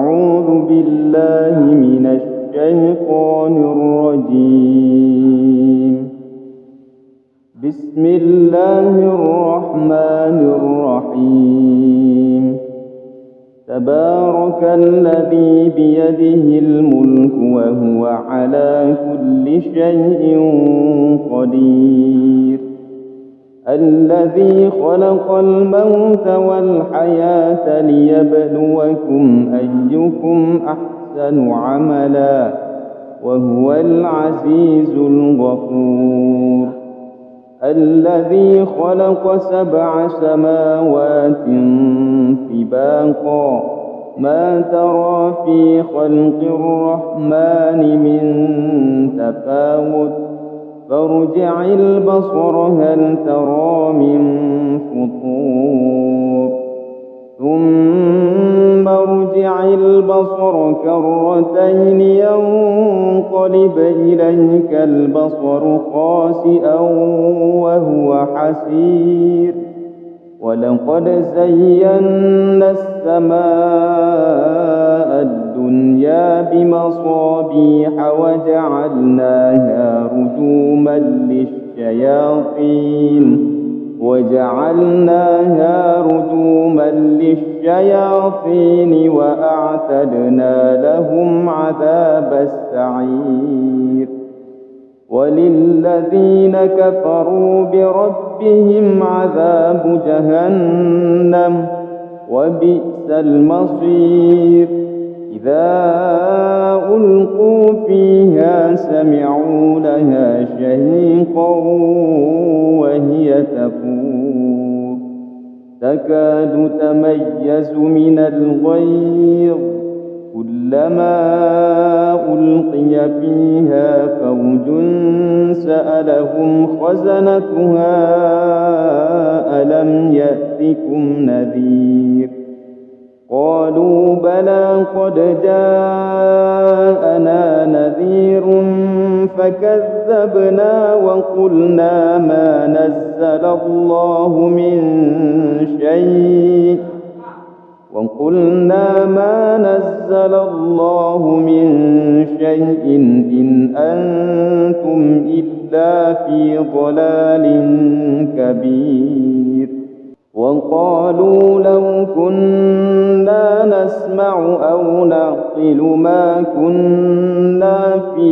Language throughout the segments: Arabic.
أعوذ بالله من الشيطان الرجيم. بسم الله الرحمن الرحيم. تبارك الذي بيده الملك وهو على كل شيء قدير. الذي خلق الموت والحياة ليبلوكم أيكم أحسن عملا وهو العزيز الغفور. الذي خلق 7 سماوات طباقا ما ترى في خلق الرحمن من تفاوت فارجع البصر هل ترى من فطور ثم ارجع البصر كرتين ينقلب إليك البصر خاسئا وهو حسير. ولقد زينا السماء الدنيا بمصابيح وجعلناها رجوما للشياطين وأعتدنا لهم عذاب السعير. وللذين كفروا بربهم عذاب جهنم وبئس المصير. إذا ألقوا فيها سمعوا لها شهيقا وهي تفور تكاد تميز من الغيظ كلما ألقي فيها فوج سألهم خزنتها ألم يأتكم نذير قالوا بلى قد جاءنا نذير فكذبنا وقلنا ما نزل الله من شيء إن أنتم إلا في ضلال كبير. وقالوا لو كنا نسمع أو نعقل ما كنا في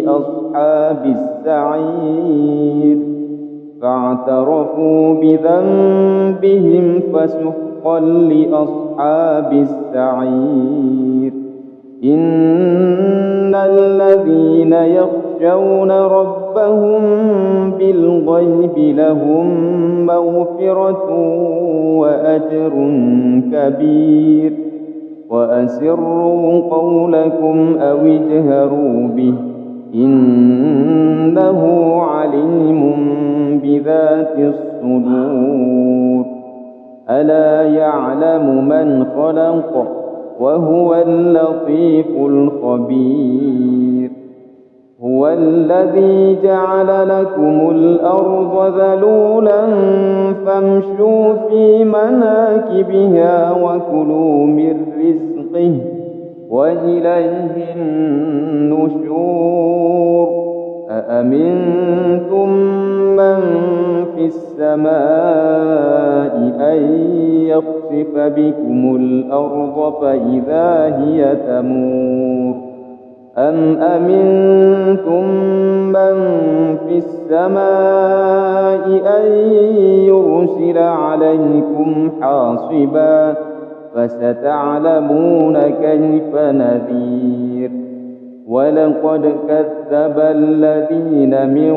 أصحاب السعير فاعترفوا بذنبهم فسحقا لأصحاب السعير. إن الذين يخشون ربهم بالغيب لهم مغفرة وأجر كبير. وأسروا قولكم أو اجهروا به إنه عليم بذات الصدور. ألا يعلم من خلق وهو اللطيف الخبير. هو الذي جعل لكم الأرض ذلولا فامشوا في مناكبها وكلوا من رزقه وإليه النشور. أأمنتم من في السماء أن يخسف بكم الأرض فإذا هي تمور أم أمنتم من في السماء أن يرسل عليكم حاصبا فستعلمون كيف نذير. ولقد كذب الذين من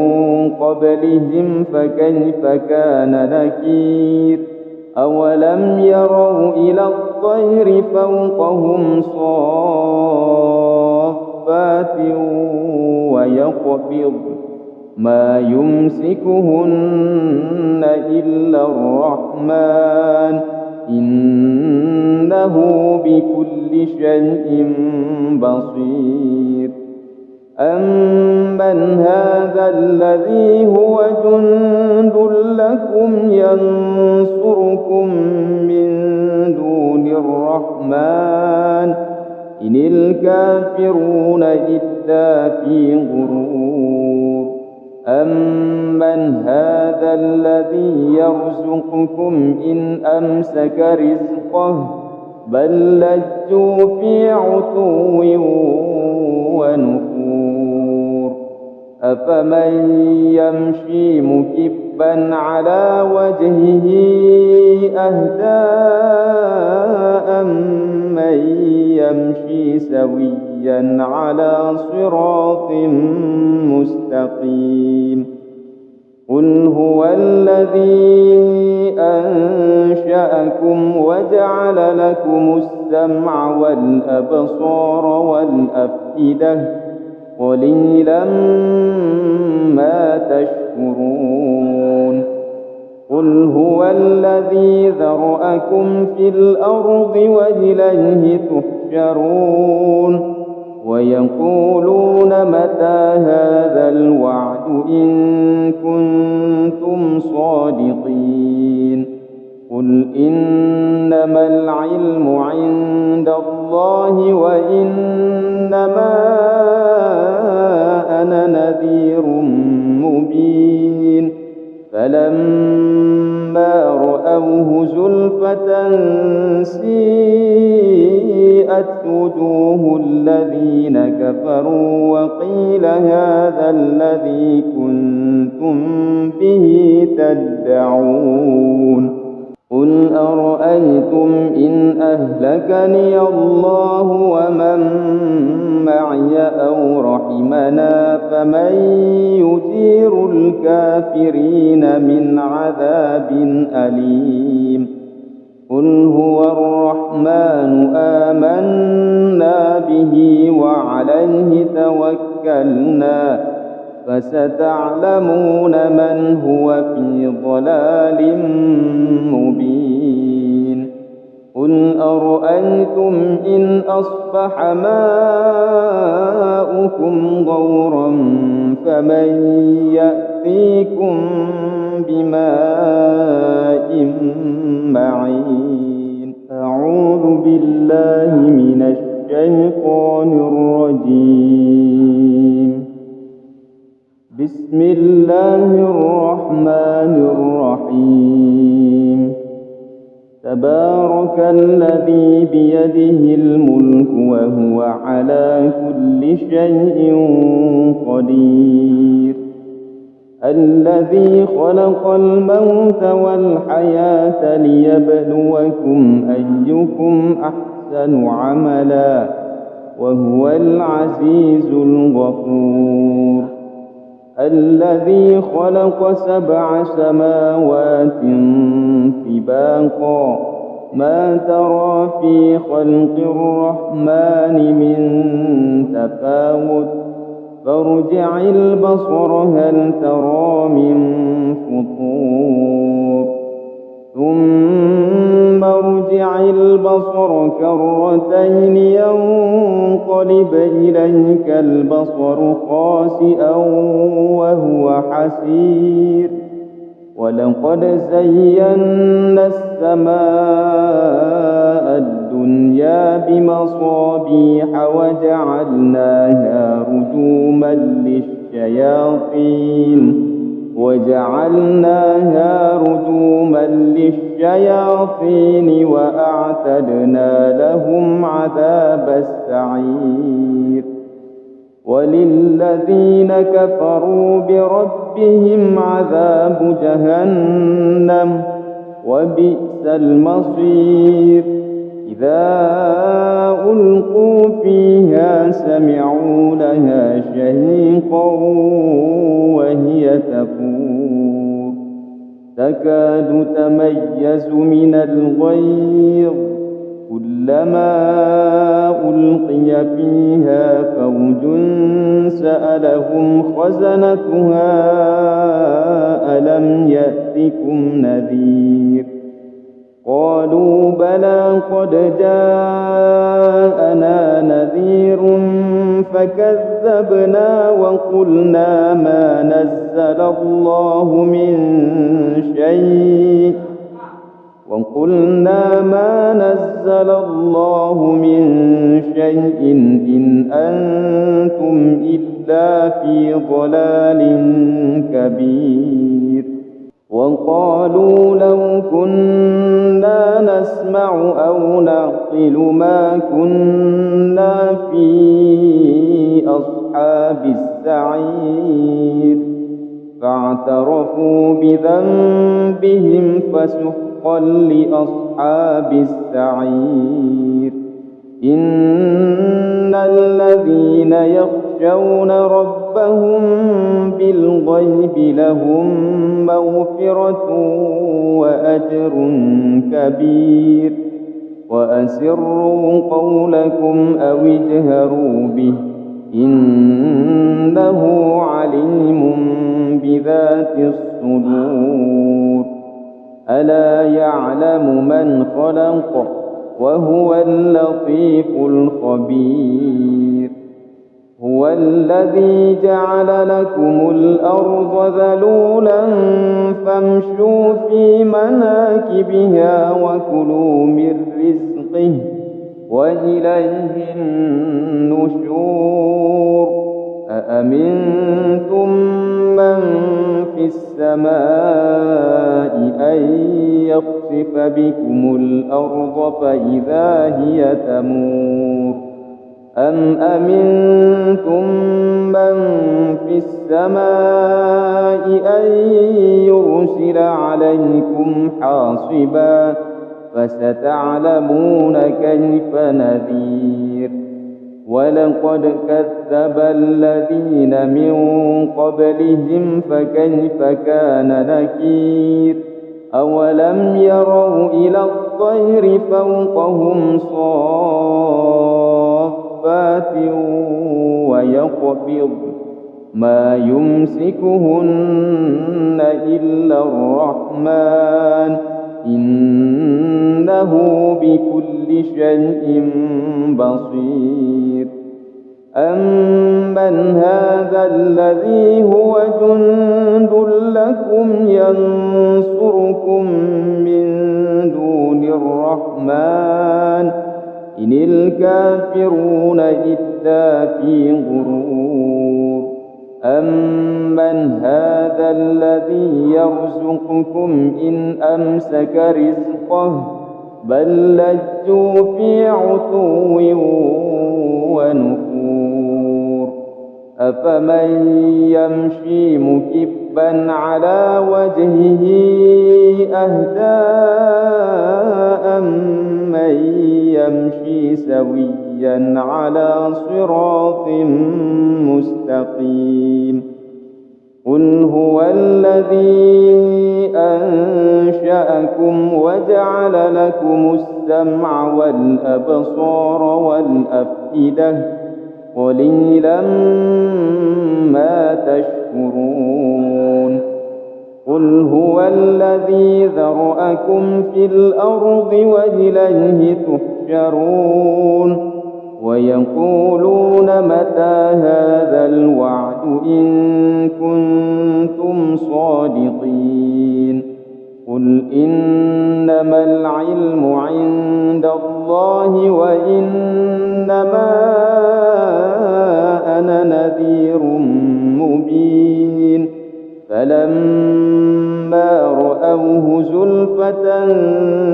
قبلهم فكيف كان نكير. أولم يروا إلى الطير فوقهم صافات ويقبض ما يمسكهن إلا الرحمن إنه بكل شيء بصير. أمن هذا الذي هو جند لكم ينصركم من دون الرحمن إن الكافرون إلا في غرور أمن هذا الذي يرزقكم إن أمسك رزقه بل لجوا في عتو ونفور أفمن يمشي مكبا على وجهه أهدى أمن يمشي سويا على صراط مستقيم قل هو الذي أنشأكم وجعل لكم السمع والأبصار والأفئدة قليلا ما تشكرون قل هو الذي ذرأكم في الأرض وإليه تحشرون ويقولون متى هذا الوعد إن كنتم صادقين قل إنما العلم عند الله وإنما أنا نذير مبين فلما رأوه زلفة سيئت وجوه الذين كفروا وقيل هذا الذي كنتم به تدعون قل أرأيتم إن أهلكني الله ومن معي أو رحمنا فمن يجير الكافرين من عذاب أليم قل هو الرحمن آمنا به وعليه توكلنا فستعلمون من هو في ضلال مبين قل أرأيتم إن أصبح ماؤكم غورا فمن يأتيكم بماء معين أعوذ بالله من الشيطان الرجيم بسم الله الرحمن الرحيم تبارك الذي بيده الملك وهو على كل شيء قدير الذي خلق الموت والحياة ليبلوكم أيكم أحسن عملا وهو العزيز الغفور الذي خلق 7 سماوات طباقا ما ترى في خلق الرحمن من تفاوت فارجع البصر هل ترى من فطور ثم ارجع البصر كرتين ينقلب إليك البصر خاسئا وهو حسير ولقد زينا السماء الدنيا بمصابيح وجعلناها رجوما للشياطين وأعتدنا لهم عذاب السعير وللذين كفروا بربهم عذاب جهنم وبئس المصير إذا ألقوا فيها سمعوا لها شهيقا وهي تفور تكاد تميز من الغيظ كلما ألقي فيها فوج سألهم خزنتها ألم يأتكم نذير قالوا بلى قد جاءنا نذير فكذبنا وقلنا ما نزل الله من شيء وقلنا ما نزل الله من شيء إن أنتم إلا في ضلال كبير وقالوا لو كنا نسمع أو نعقل ما كنا في أصحاب السعير فاعترفوا بذنبهم فسحقا لأصحاب السعير إن الذين يخشون ربهم بالغيب لهم مغفرة وأجر كبير وأسروا قولكم أو اجهروا به إنه عليم بذات الصدور ألا يعلم من خلق وهو اللطيف الخبير هو الذي جعل لكم الأرض ذلولا فامشوا في مناكبها وكلوا من رزقه وإليه النشور أأمنتم من في السماء أن يخسف بكم الأرض فإذا هي تمور أم أمنتم من في السماء أن يرسل عليكم حاصبا فستعلمون كيف نذير ولقد كذب الذين من قبلهم فكيف كان نكير أولم يروا إلى الطير فوقهم صافات ويقبض ما يمسكهن إلا الرحمن إنه بكل شيء بصير أمن هذا الذي هو جند لكم ينصركم من دون الرحمن إن الكافرون إلا في غرور أمن هذا الذي يرزقكم إن أمسك رزقه بل لجوا في عتو ونفور أفمن يمشي مكبا على وجهه أهدى أمن يمشي سويا على صراط مستقيم قل هو الذي أنشأكم وجعل لكم السمع والأبصار والأفئدة قليلا ما تشكرون قل هو الذي ذرأكم في الأرض وإليه تحشرون ويقولون متى هذا الوعد إن كنتم صادقين قل إنما العلم عند الله وإنما أنا نذير مبين فلما رأوه زلفة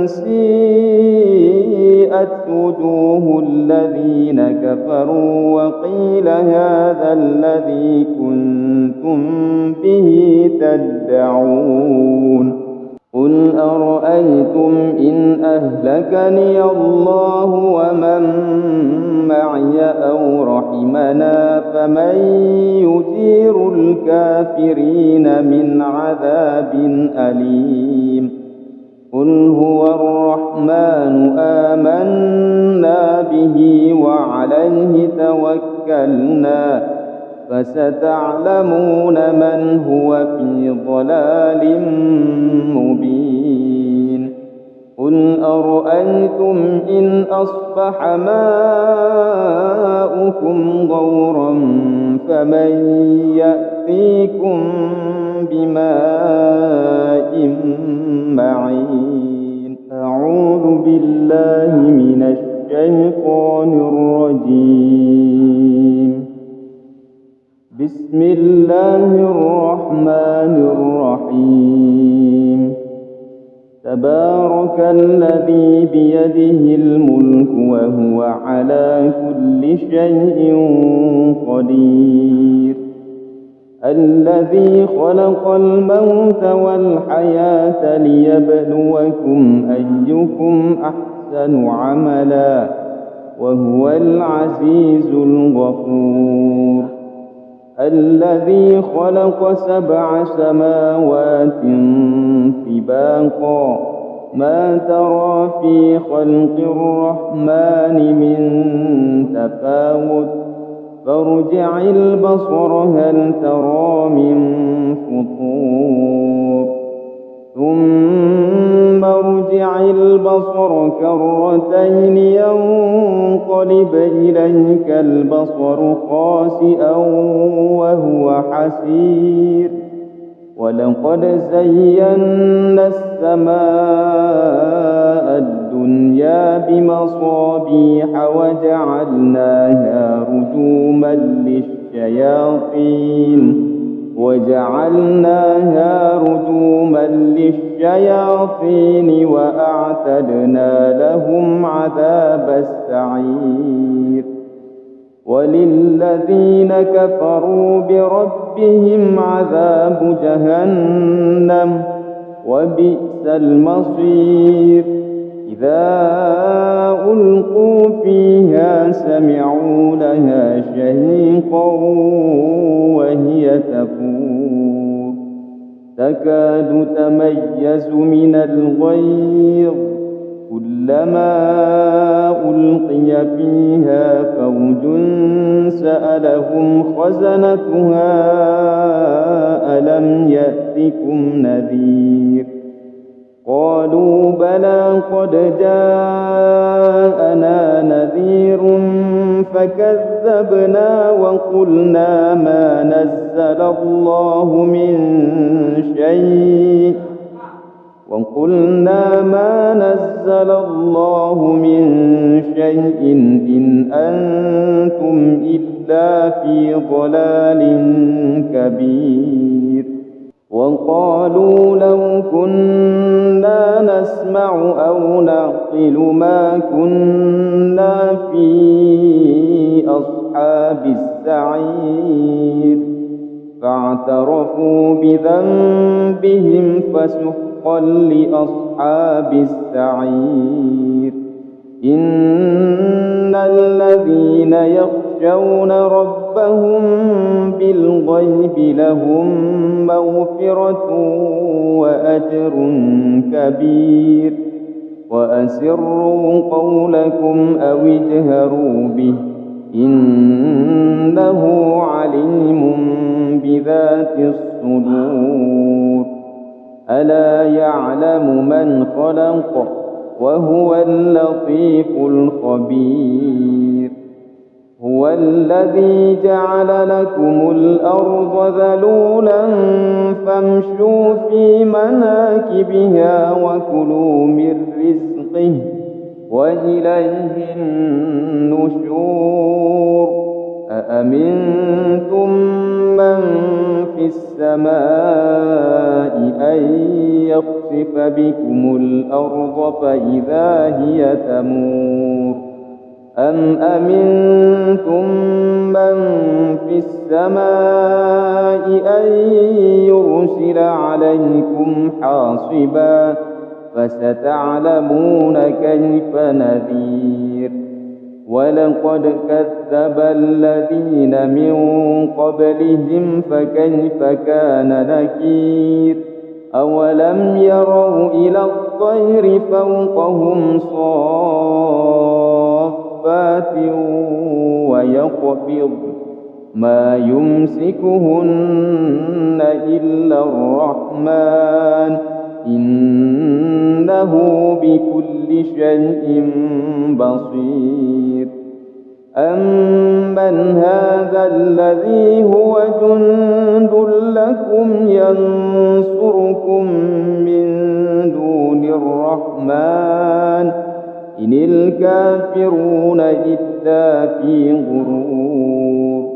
سيئت وجوه الذين كفروا وقيل هذا الذي كنتم به تدعون قل أرأيتم إن أهلكني الله ومن معي أو رحمنا فمن يجير الكافرين من عذاب أليم قل هو الرحمن آمنا به وعليه توكلنا فستعلمون من هو في ضلال مبين قل أرأيتم إن أصبح ماؤكم غورا فمن يأتيكم بماء معين أعوذ بالله من الشيطان الرجيم. بسم الله الرحمن الرحيم. تبارك الذي بيده الملك وهو على كل شيء قدير. الذي خلق الموت والحياة ليبلوكم أيكم أحسن عملا وهو العزيز الغفور. الذي خلق 7 سماوات طباقا ما ترى في خلق الرحمن من تفاوت فارجع البصر هل ترى من فطور ثم ارجع البصر كرتين ينقلب إليك البصر خاسئا وهو حسير. ولقد زينا السماء الدنيا بمصابيح وجعلناها رجوما للشياطين وأعتدنا لهم عذاب السعير. وللذين كفروا بربهم عذاب جهنم وبئس المصير. إذا ألقوا فيها سمعوا لها شهيقا وهي تفور تكاد تميز من الغيظ كلما ألقي فيها فوج سألهم خزنتها ألم يأتكم نذير قالوا بلى قد جاءنا نذير فكذبنا وقلنا ما نزل الله من شيء إن أنتم إلا في ضلال كبير. وقالوا لو كنا نسمع أو نعقل ما كنا في أصحاب السعير. فاعترفوا بذنبهم فسحقا لأصحاب السعير. إن الذين يخشون ربهم بالغيب لهم مغفرة وأجر كبير. وأسروا قولكم أو اجهروا به إنه عليم بذات الصدور. ألا يعلم من خلق وهو اللطيف الخبير. هو الذي جعل لكم الأرض ذلولا فامشوا في مناكبها وكلوا من رزقه وإليه النشور. أأمنتم من في السماء أن يخسف بكم الأرض فإذا هي تمور أم أمنتم من في السماء أن يرسل عليكم حاصبا فستعلمون كيف نذير. ولقد كذب الذين من قبلهم فكيف كان نكير. أولم يروا إلى الطير فوقهم صافات ويقبض ما يمسكهن إلا الرحمن إنه بكل شيء بصير. أمن هذا الذي هو جند لكم ينصركم من دون الرحمن الرحمن إن الكافرون إلا في غرور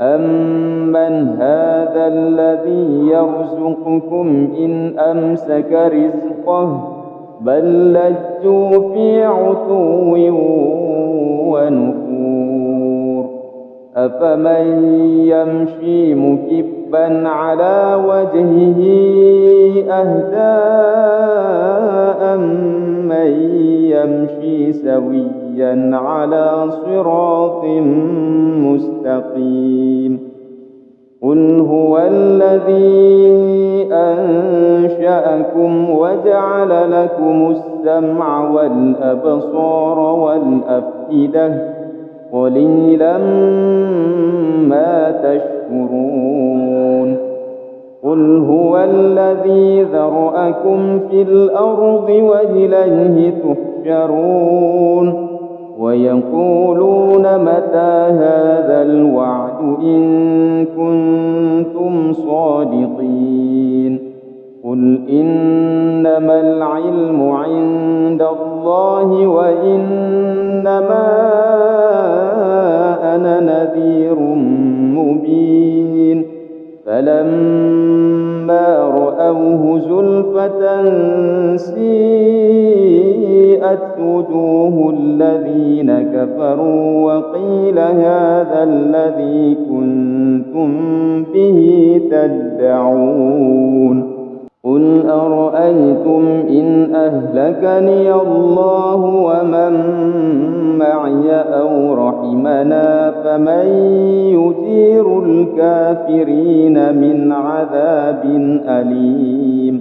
أمن هذا الذي يرزقكم إن أمسك رزقه بل لجوا في عتو ونفور أفمن يمشي مكبا على وجهه أهدى أمن يمشي سويا على صراط مستقيم قل هو الذي أنشأكم وجعل لكم السمع والأبصار والأفئدة قليلا ما تشكرون قل هو الذي ذرأكم في الأرض وإليه تحشرون ويقولون متى هذا الوعد إن كنتم صادقين قل إنما العلم عند الله وإنما أنا نذير مبين فلما رأوه زلفة سيئت وجوه الذين كفروا وقيل هذا الذي كنتم به تدعون قل أرأيتم إن أهلكني الله ومن معي أو رحمنا فمن يجير الكافرين من عذاب أليم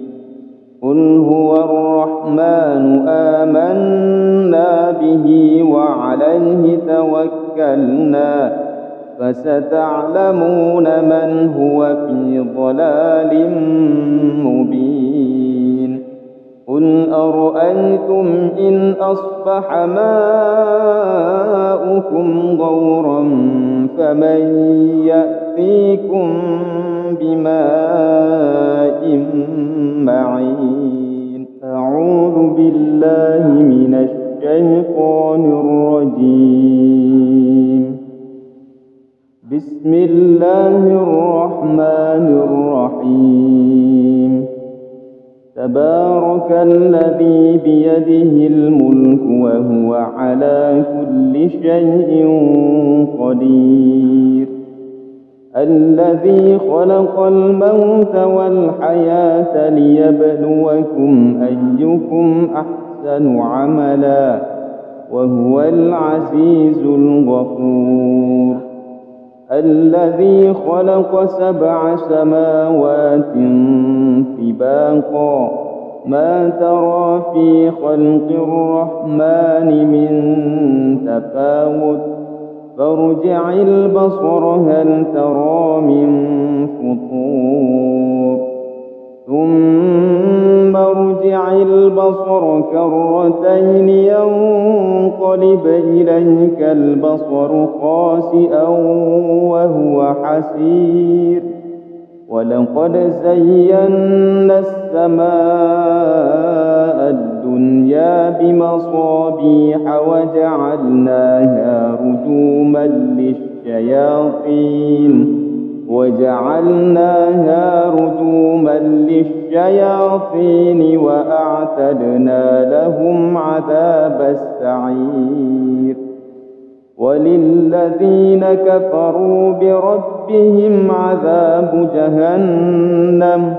قل هو الرحمن آمنا به وعليه توكلنا فستعلمون من هو في ضلال مبين قل أرأيتم إن أصبح ماؤكم غورا فمن يأتيكم بماء معين أعوذ بالله من الشيطان الرجيم بسم الله الرحمن الرحيم تبارك الذي بيده الملك وهو على كل شيء قدير الذي خلق الموت والحياة ليبلوكم أيكم أحسن عملا وهو العزيز الغفور الذي خلق 7 سماوات طباقا ما ترى في خلق الرحمن من تفاوت فارجع البصر هل ترى من فطور ثم ارجع البصر كرتين ينقلب إليك البصر خاسئا وهو حسير ولقد زينا السماء الدنيا بمصابيح وجعلناها رجوما للشياطين وأعتدنا لهم عذاب السعير وللذين كفروا بربهم عذاب جهنم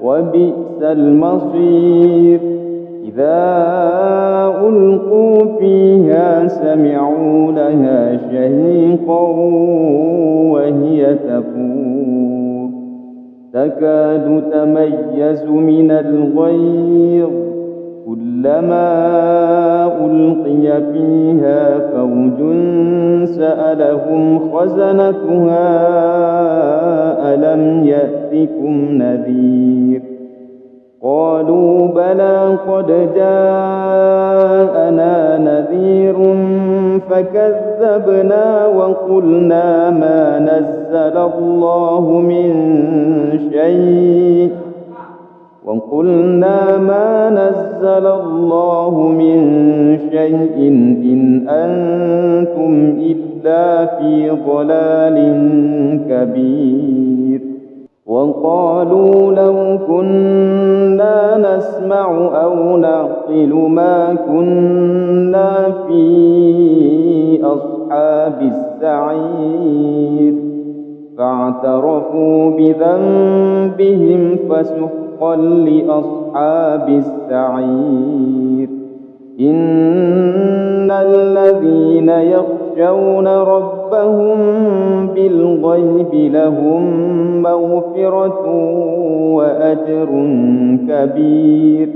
وبئس المصير إذا ألقوا فيها سمعوا لها شهيقا وهي تفور تكاد تميز من الغيظ كلما ألقي فيها فوج سألهم خزنتها ألم يأتكم نذير قالوا بلى قد جاءنا نذير فكذبنا وقلنا ما نزل الله من شيء وقلنا ما نزل الله من شيء إن أنتم إلا في ضلال كبير وقالوا لو كنا نسمع أو نعقل ما كنا في أصحاب السعير فاعترفوا بذنبهم فسحقا لأصحاب السعير إن الذين يخشون ربهم بالغيب لهم مغفرة وأجر كبير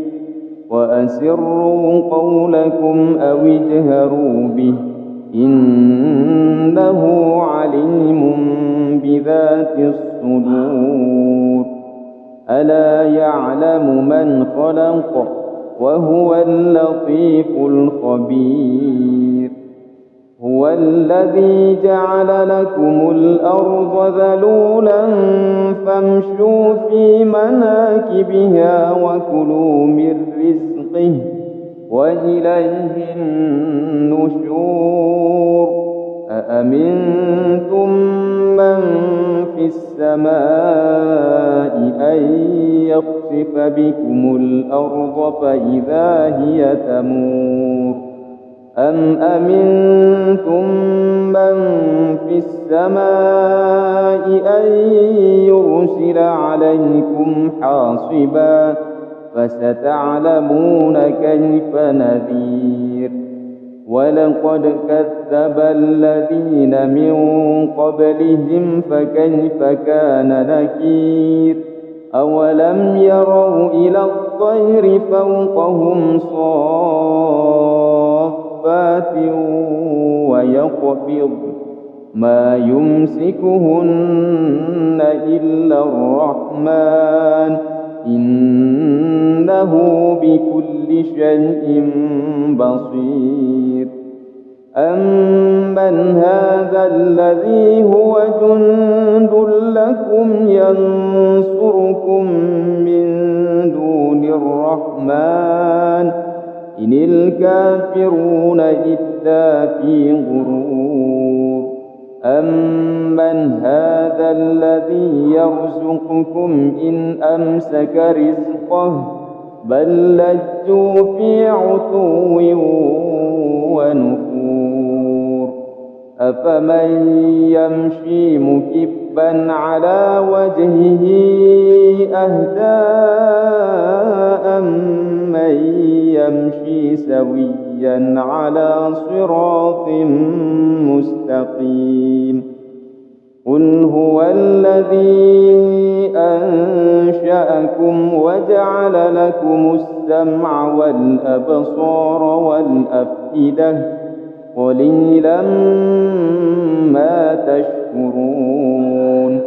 وأسروا قولكم أو اجهروا به إنه عليم بذات الصدور ألا يعلم من خلق وهو اللطيف الخبير هو الذي جعل لكم الأرض ذلولا فامشوا في مناكبها وكلوا من رزقه وإليه النشور أأمنتم من في السماء أن يخسف بكم الأرض فإذا هي تمور أم أمنتم من في السماء أن يرسل عليكم حاصبا فستعلمون كيف نذير ولقد كذب الذين من قبلهم فكيف كان نكير أولم يروا إلى الطير فوقهم صافات ويقبض ما يمسكهن إلا الرحمن إنه بكل شيء بصير أمن هذا الذي هو جند لكم ينصركم من دون الرحمن إن الكافرون إلا في غرور أمن هذا الذي يرزقكم إن أمسك رزقه بل لجوا في عتو ونفور أفمن يمشي مكبا على وجهه أهدى أمن يمشي سويا على صراط مستقيم قل هو الذي أنشأكم وجعل لكم السمع والأبصار والأفئدة قليلا ما تشكرون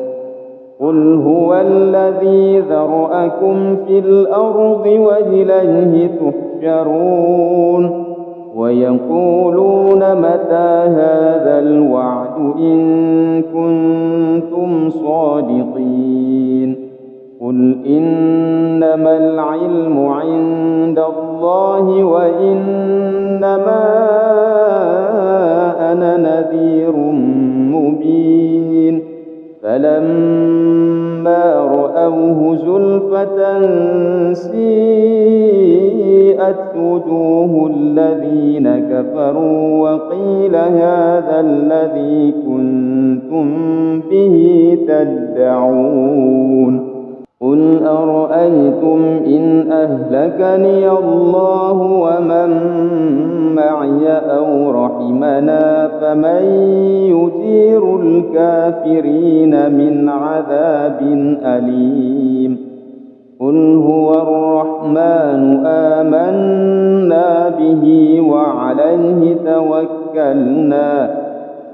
قل هو الذي ذرأكم في الأرض وإليه تحشرون ويقولون متى هذا الوعد إن كنتم صادقين قل إنما العلم عند الله وإنما أنا نذير مبين فلما رأوه زلفة سيئت وجوه الذين كفروا وقيل هذا الذي كنتم به تدعون قل أرأيتم إن أهلكني الله ومن معي أو رحمنا فمن يجير الكافرين من عذاب أليم قل هو الرحمن آمنا به وعليه توكلنا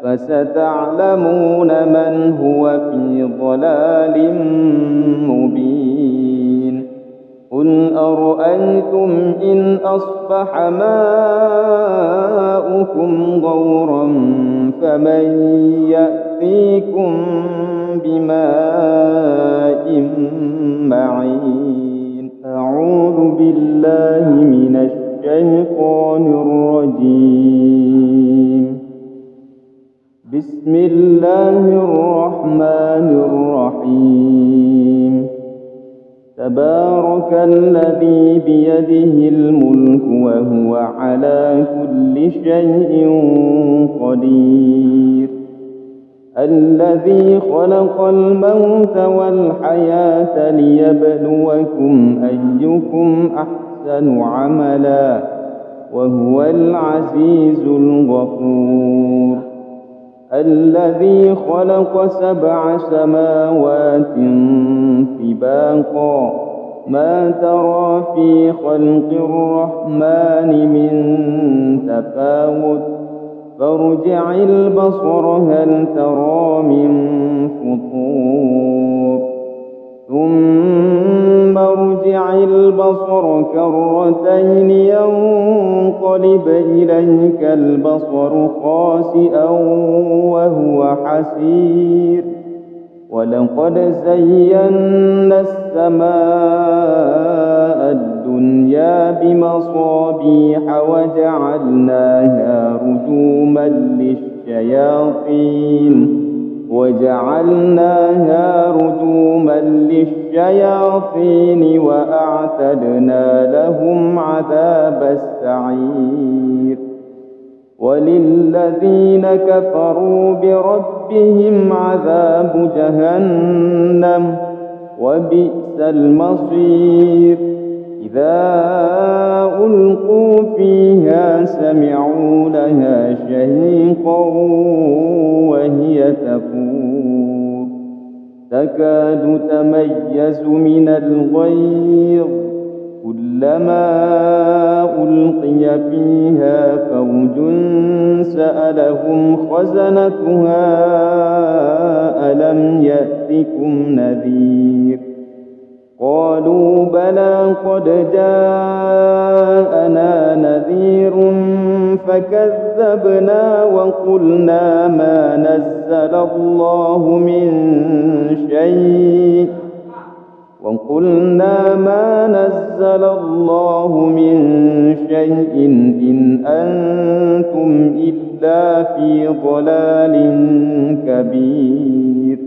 فستعلمون من هو في ضلال مبين قل أرأيتم إن أصبح ماؤكم غورا فمن يأتيكم بماء معين أعوذ بالله من الشيطان الرجيم. بسم الله الرحمن الرحيم. تبارك الذي بيده الملك وهو على كل شيء قدير. الذي خلق الموت والحياة ليبلوكم أيكم أحسن عملا وهو العزيز الغفور. الذي خلق 7 سماوات طباقا ما ترى في خلق الرحمن من تفاوت فارجع البصر هل ترى من فطور ثم ارجع البصر كرتين ينقلب إليك البصر خاسئا وهو حسير. ولقد زينا السماء الدنيا بمصابيح وجعلناها رجوما للشياطين وأعتدنا لهم عذاب السعير. وللذين كفروا بربهم عذاب جهنم وبئس المصير. إذا ألقوا فيها سمعوا لها شهيقا وهي تفور تكاد تميز من الغيظ كلما ألقي فيها فوج سألهم خزنتها ألم يأتكم نذير قالوا بلى قد جاءنا نذير فكذبنا وقلنا ما نزل الله من شيء إن أنتم إلا في ضلال كبير.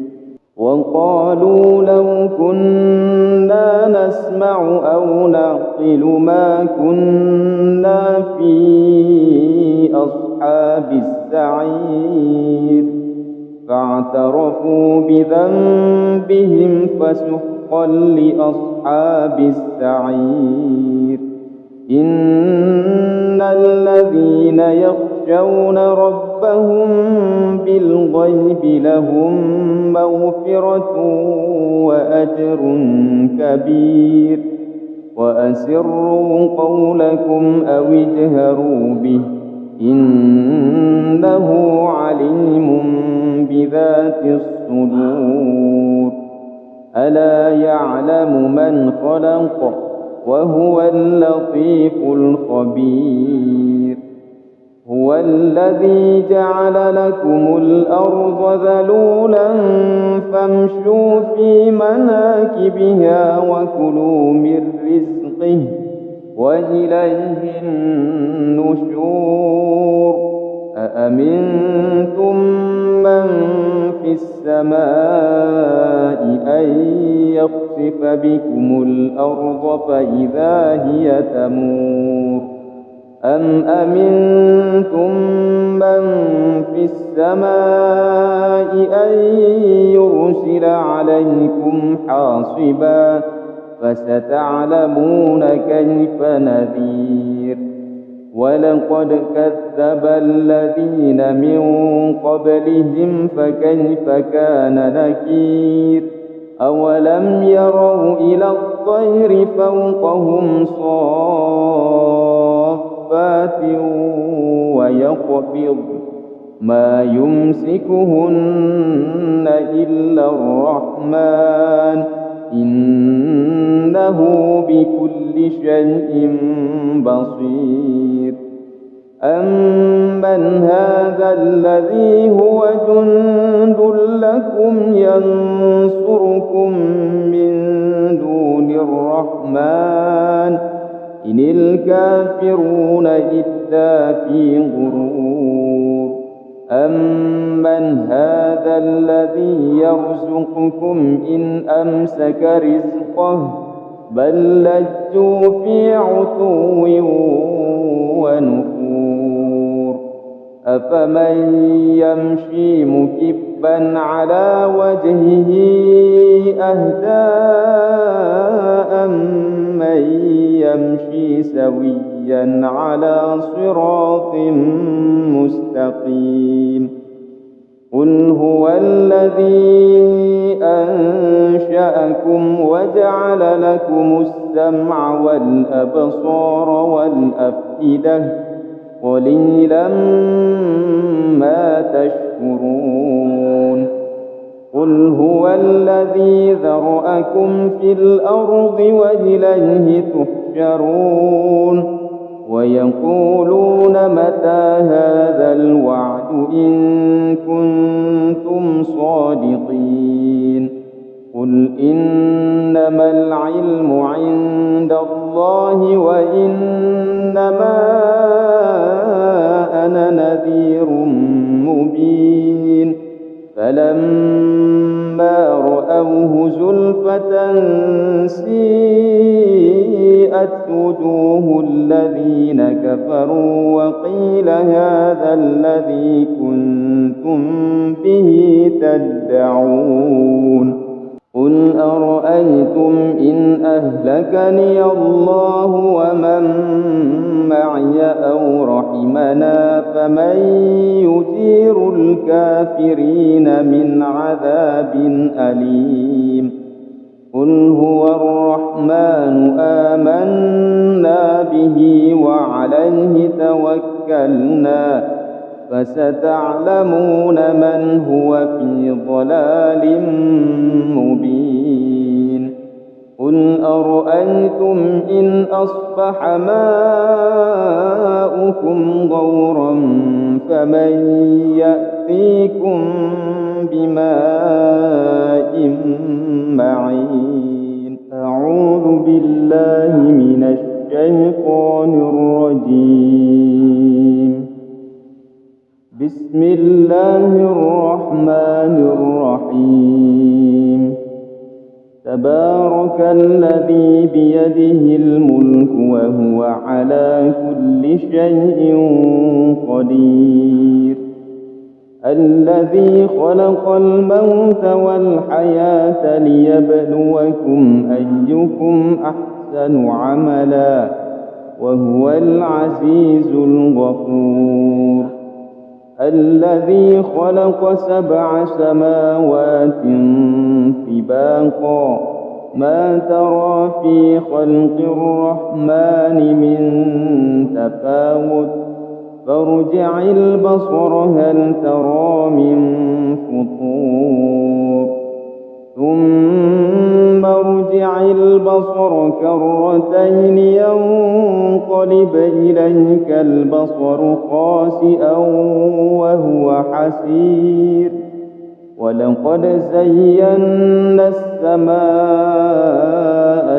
وقالوا لو كنا نسمع أو نعقل ما كنا في أصحاب السعير فاعترفوا بذنبهم فسحقا لأصحاب السعير. إن الذين يخشون ربهم بالغيب لهم مغفرة وأجر كبير. وأسروا قولكم أو اجهروا به إنه عليم بذات الصدور. ألا يعلم من خلق وهو اللطيف الخبير. هو الذي جعل لكم الأرض ذلولا فامشوا في مناكبها وكلوا من رزقه وإليه النشور. أأمنتم من في السماء أن يخسف بكم الأرض فإذا هي تمور أم أمنتم من في السماء أن يرسل عليكم حاصبا فستعلمون كيف نذير. ولقد كذب الذين من قبلهم فكيف كان نكير. أولم يروا إلى الطير فوقهم صافات ويقبض ما يمسكهن إلا الرحمن إنه بكل شيء بصير. أمن هذا الذي هو جند لكم ينصركم من دون الرحمن الرحمن إن الكافرون إلا في غرور أمن هذا الذي يرزقكم إن أمسك رزقه بل لجوا في عتو ونفور أفمن يمشي مكبا على وجهه أهدى أمن يمشي سويا على صراط مستقيم قل هو الذي أنشأكم وجعل لكم السمع والأبصار والأفئدة قليلا ما تشكرون قل هو الذي ذرأكم في الأرض وإليه تحشرون ويقولون متى هذا الوعد إن كنتم صادقين قل إنما العلم عند الله وإنما أنا نذير مبين فلما رأوه زلفة سيئت وجوه الذين كفروا وقيل هذا الذي كنتم به تدعون قل أرأيتم إن أهلكني الله ومن معي أو رحمنا فمن يجير الكافرين من عذاب أليم قل هو الرحمن آمنا به وعليه توكلنا فستعلمون من هو في ضلال مبين قل أرأيتم إن أصبح ماؤكم غورا فمن يأتيكم بماء معين أعوذ بالله من الشيطان الرجيم بسم الله الرحمن الرحيم تبارك الذي بيده الملك وهو على كل شيء قدير الذي خلق الموت والحياة ليبلوكم أيكم أحسن عملا وهو العزيز الغفور الذي خلق 7 سماوات طباقا ما ترى في خلق الرحمن من تفاوت فارجع البصر هل ترى من فطور ثم ارجع البصر كرتين ينقلب إليك البصر خاسئا وهو حسير ولقد زينا السماء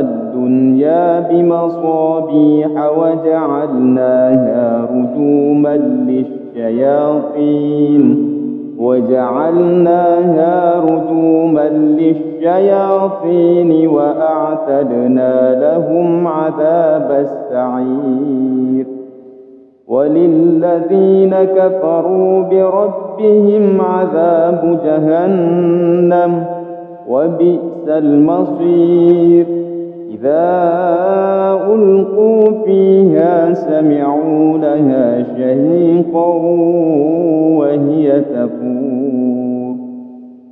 الدنيا بمصابيح وجعلناها رجوما للشياطين وأعتدنا لهم عذاب السعير وللذين كفروا بربهم عذاب جهنم وبئس المصير إذا ألقوا فيها سمعوا لها شهيقا وهي تفور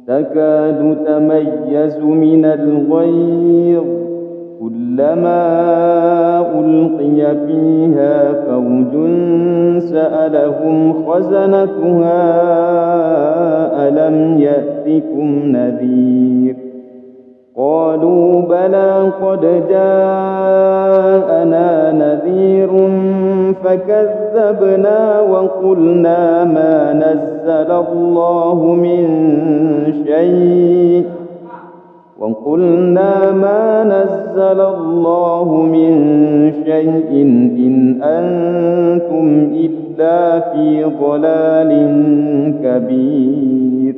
تكاد تميز من الغيظ كلما ألقي فيها فوج سألهم خزنتها ألم يأتكم نذير قالوا بلى قد جاءنا نذير فكذبنا وقلنا ما نزل الله من شيء وقلنا ما نزل الله من شيء إن أنتم إلا في ضلال كبير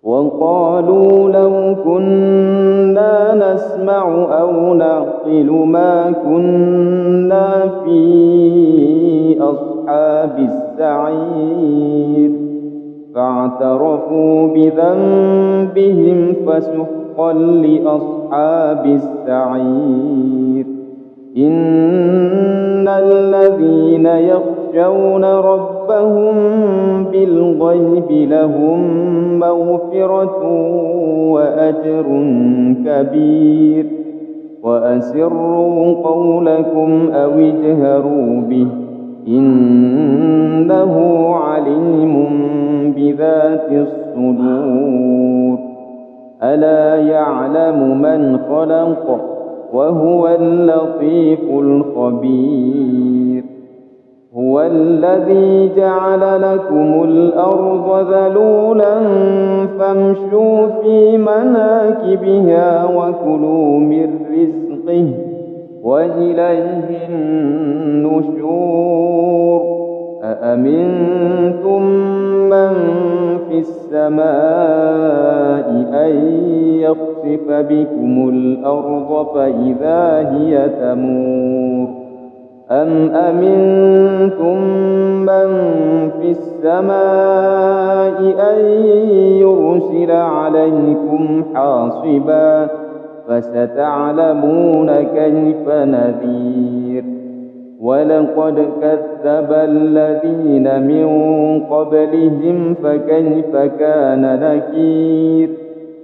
وقالوا لو كنا نسمع أو نعقل ما كنا في أصحاب السعير فاعترفوا بذنبهم فسحقا لأصحاب السعير إن الذين يخشون ربهم بالغيب لهم مغفرة وأجر كبير وأسروا قولكم أو اجهروا به إنه عليم بذات الصدور ألا يعلم من خلق وهو اللطيف الخبير هو الذي جعل لكم الأرض ذلولا فامشوا في مناكبها وكلوا من رزقه وإليه النشور أأمنتم من في السماء أن يخسف بكم الأرض فإذا هي تمور أم أمنتم من في السماء أن يرسل عليكم حاصبا فستعلمون كيف نذير ولقد كذب الذين من قبلهم فكيف كان نكير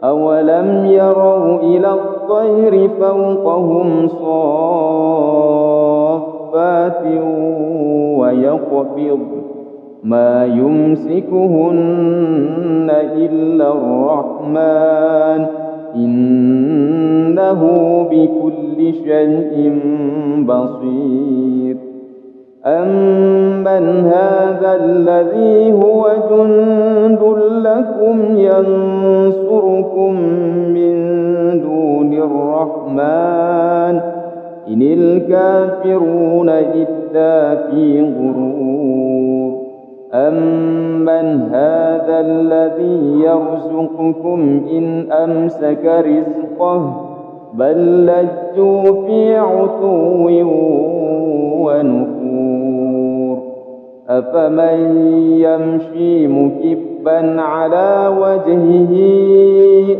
أولم يروا إلى الطير فوقهم صافات ويقبض ما يمسكهن إلا الرحمن إنه بكل شيء بصير أمن هذا الذي هو جند لكم ينصركم من دون الرحمن إن الكافرون إلا في غرور أمن هذا الذي يرزقكم إن أمسك رزقه بل لجوا في عتو ونفور أفمن يمشي مكبا على وجهه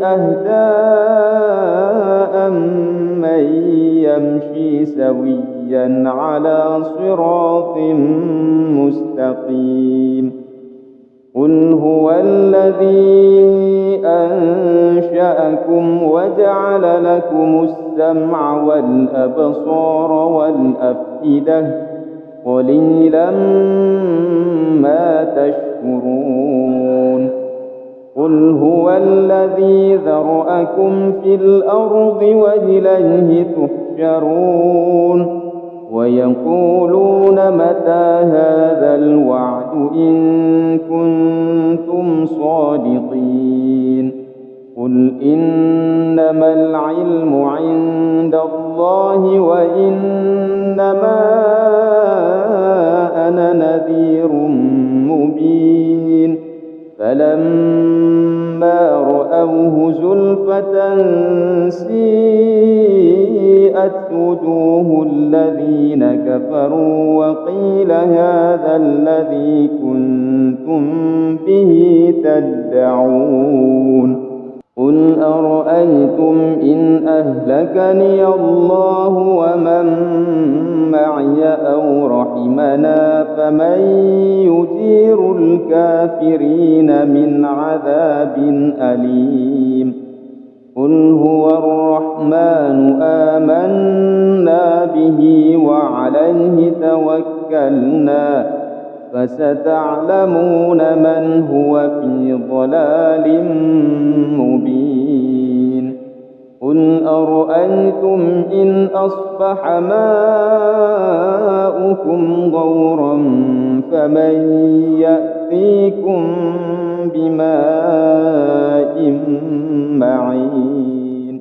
أهدى أمن يمشي سويا على صراط مستقيم قل هو الذي أنشأكم وجعل لكم السمع والأبصار والأفئدة قليلا ما تشكرون قل هو الذي ذرأكم في الأرض وإليه تحشرون ويقولون متى هذا الوعد إن كنتم صادقين قل إنما العلم عند الله وإنما أنا نذير مبين فلما رأوه زلفة سيئت وجوه الذين كفروا وقيل هذا الذي كنتم به تدعون قل أرأيتم إن أهلكني الله ومن معي أو رحمنا فمن يجير الكافرين من عذاب أليم قل هو الرحمن آمنا به وعليه توكلنا فستعلمون من هو في ضلال مبين قل أرأيتم إن أصبح ماؤكم غورا فمن يأتيكم بماء معين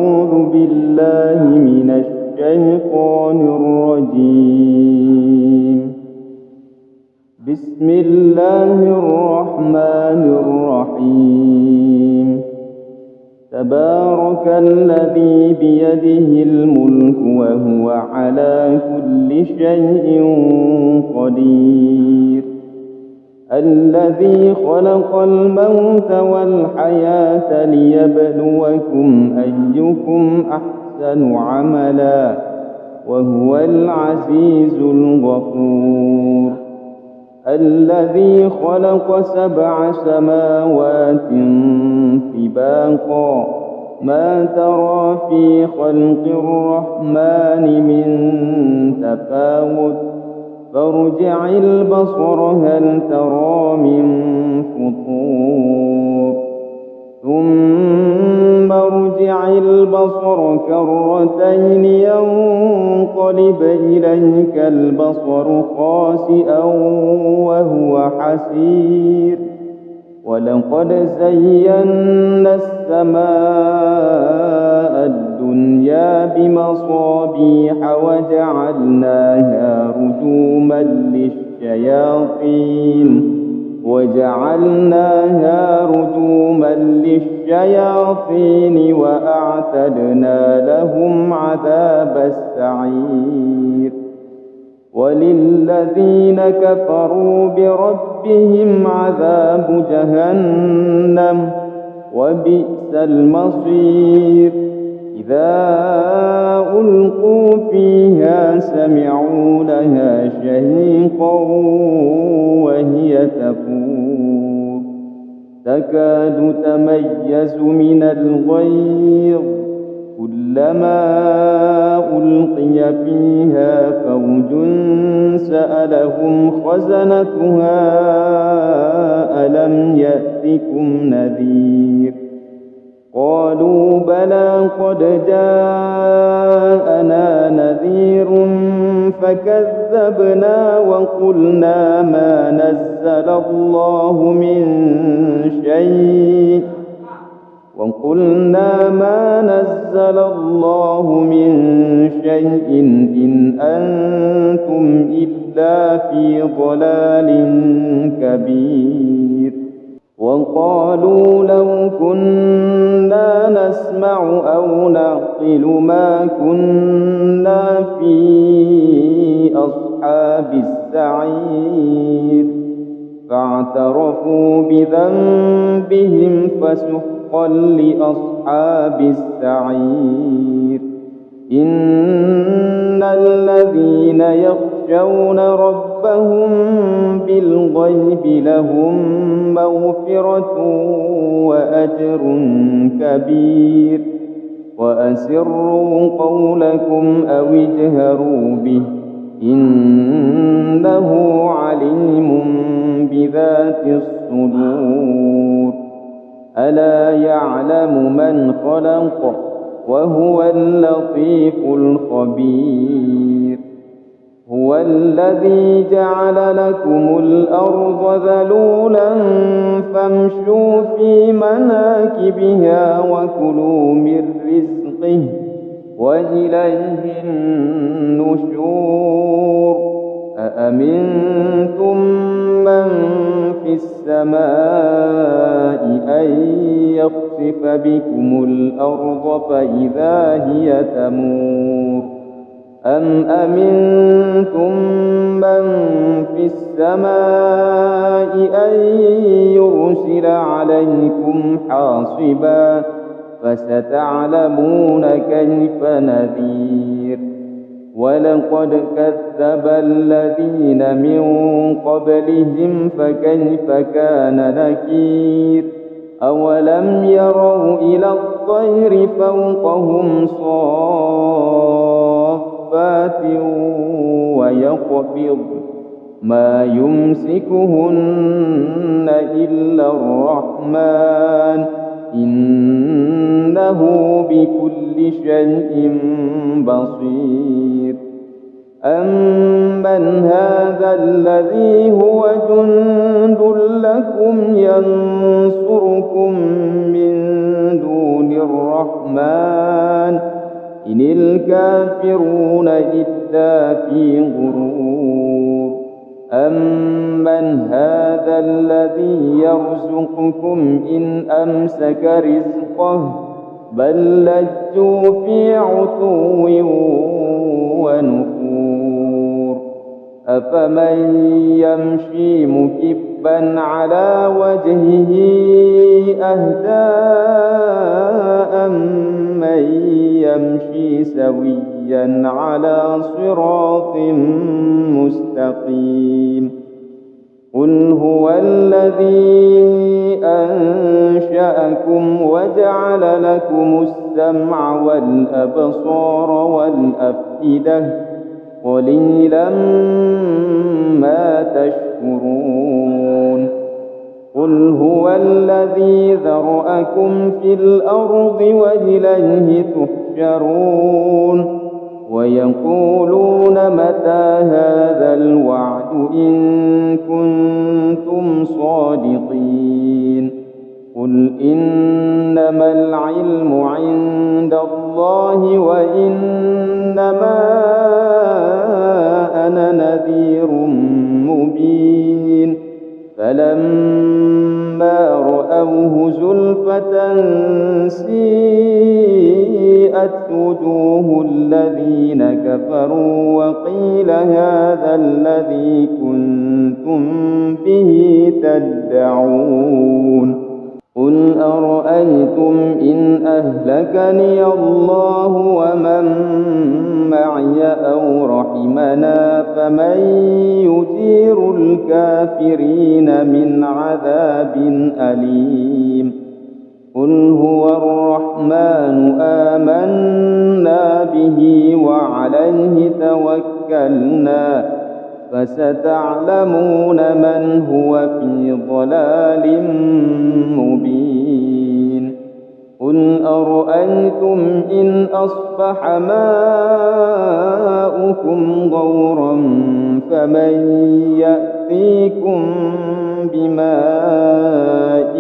أعوذ بالله من الشيطان الرجيم. بسم الله الرحمن الرحيم. تبارك الذي بيده الملك وهو على كل شيء قدير. الذي خلق الموت والحياة ليبلوكم أيكم أحسن عملا وهو العزيز الغفور. الذي خلق 7 سماوات طباقا ما ترى في خلق الرحمن من تفاوت فارجع البصر هل ترى من فطور ثم ارجع البصر كرتين ينقلب إليك البصر خاسئا وهو حسير. ولقد زينا السماء الدنيا بمصابيح وجعلناها رجوما للشياطين وأعتدنا لهم عذاب السعير. وللذين كفروا بربهم عذاب جهنم وبئس المصير. إذا ألقوا فيها سمعوا لها شهيقا وهي تفور تكاد تميز من الغيظ كلما ألقي فيها فوج سألهم خزنتها ألم يأتكم نذير قالوا بلى قد جاءنا نذير فكذبنا وقلنا ما نزل الله من شيء إن أنتم إلا في ضلال كبير. وقالوا لو كنا نسمع أو نعقل ما كنا في أصحاب السعير فاعترفوا بذنبهم فسحقا لأصحاب السعير. إن الذين يخشون ربهم بالغيب لهم مغفرة وأجر كبير. وأسروا قولكم أو اجهروا به إنه عليم بذات الصدور. ألا يعلم من خلق وهو اللطيف الخبير. هو الذي جعل لكم الأرض ذلولا فامشوا في مناكبها وكلوا من رزقه وإليه النشور. أأمنتم من في السماء أن يخسف بكم الأرض فإذا هي تمور أم أمنتم من في السماء أن يرسل عليكم حاصبا فستعلمون كيف نذير. ولقد كذب الذين من قبلهم فكيف كان نكير. أولم يروا إلى الطير فوقهم صافات ويقبض ما يمسكهن إلا الرحمن إنه بكل شيء بصير. أمن هذا الذي هو جند لكم ينصركم من دون الرحمن الرحمن إن الكافرون إلا في غرور أمن هذا الذي يرزقكم إن أمسك رزقه بل لجوا في عتو ونفور أفمن يمشي مكبا على وجهه أهدى أمن يمشي سويا على صراط مستقيم قل هو الذي أنشأكم وجعل لكم السمع والأبصار والأفئدة قليلا ما تشكرون قل هو الذي ذرأكم في الأرض وإليه تحشرون ويقولون متى هذا الوعد إن كنتم صادقين قل إنما العلم عند الله وإنما أنا نذير مبين فلما رأوه زلفة سيئت وجوه الذين كفروا وقيل هذا الذي كنتم به تدعون قل أرأيتم إن أهلكني الله ومن معي أو رحمنا فمن يجير الكافرين من عذاب أليم قل هو الرحمن آمنا به وعليه توكلنا فستعلمون من هو في ضلال مبين قل أرأيتم إن أصبح ماؤكم غورا فمن يأتيكم بماء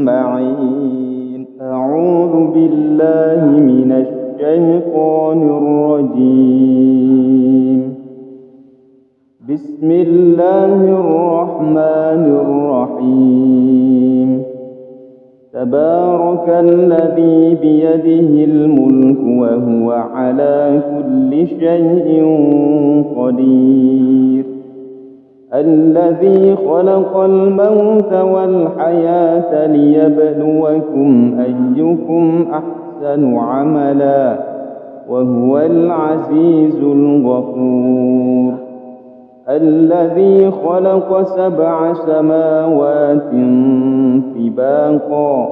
معين أعوذ بالله من الشيطان الرجيم بسم الله الرحمن الرحيم تبارك الذي بيده الملك وهو على كل شيء قدير الذي خلق الموت والحياة ليبلوكم أيكم أحسن عملا وهو العزيز الغفور الذي خلق 7 سماوات طباقا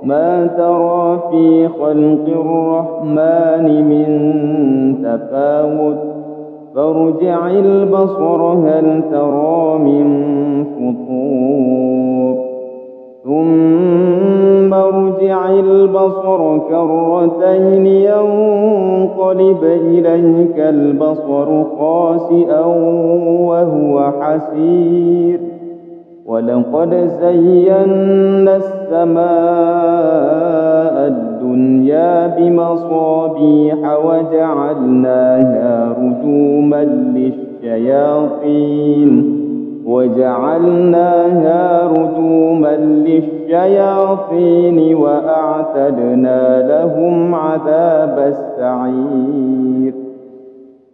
ما ترى في خلق الرحمن من تفاوت فارجع البصر هل ترى من فطور ثم ارجع البصر كرتين ينقلب إليك البصر خاسئا وهو حسير ولقد زينا السماء الدنيا بمصابيح وجعلناها رجوما للشياطين وأعتدنا لهم عذاب السعير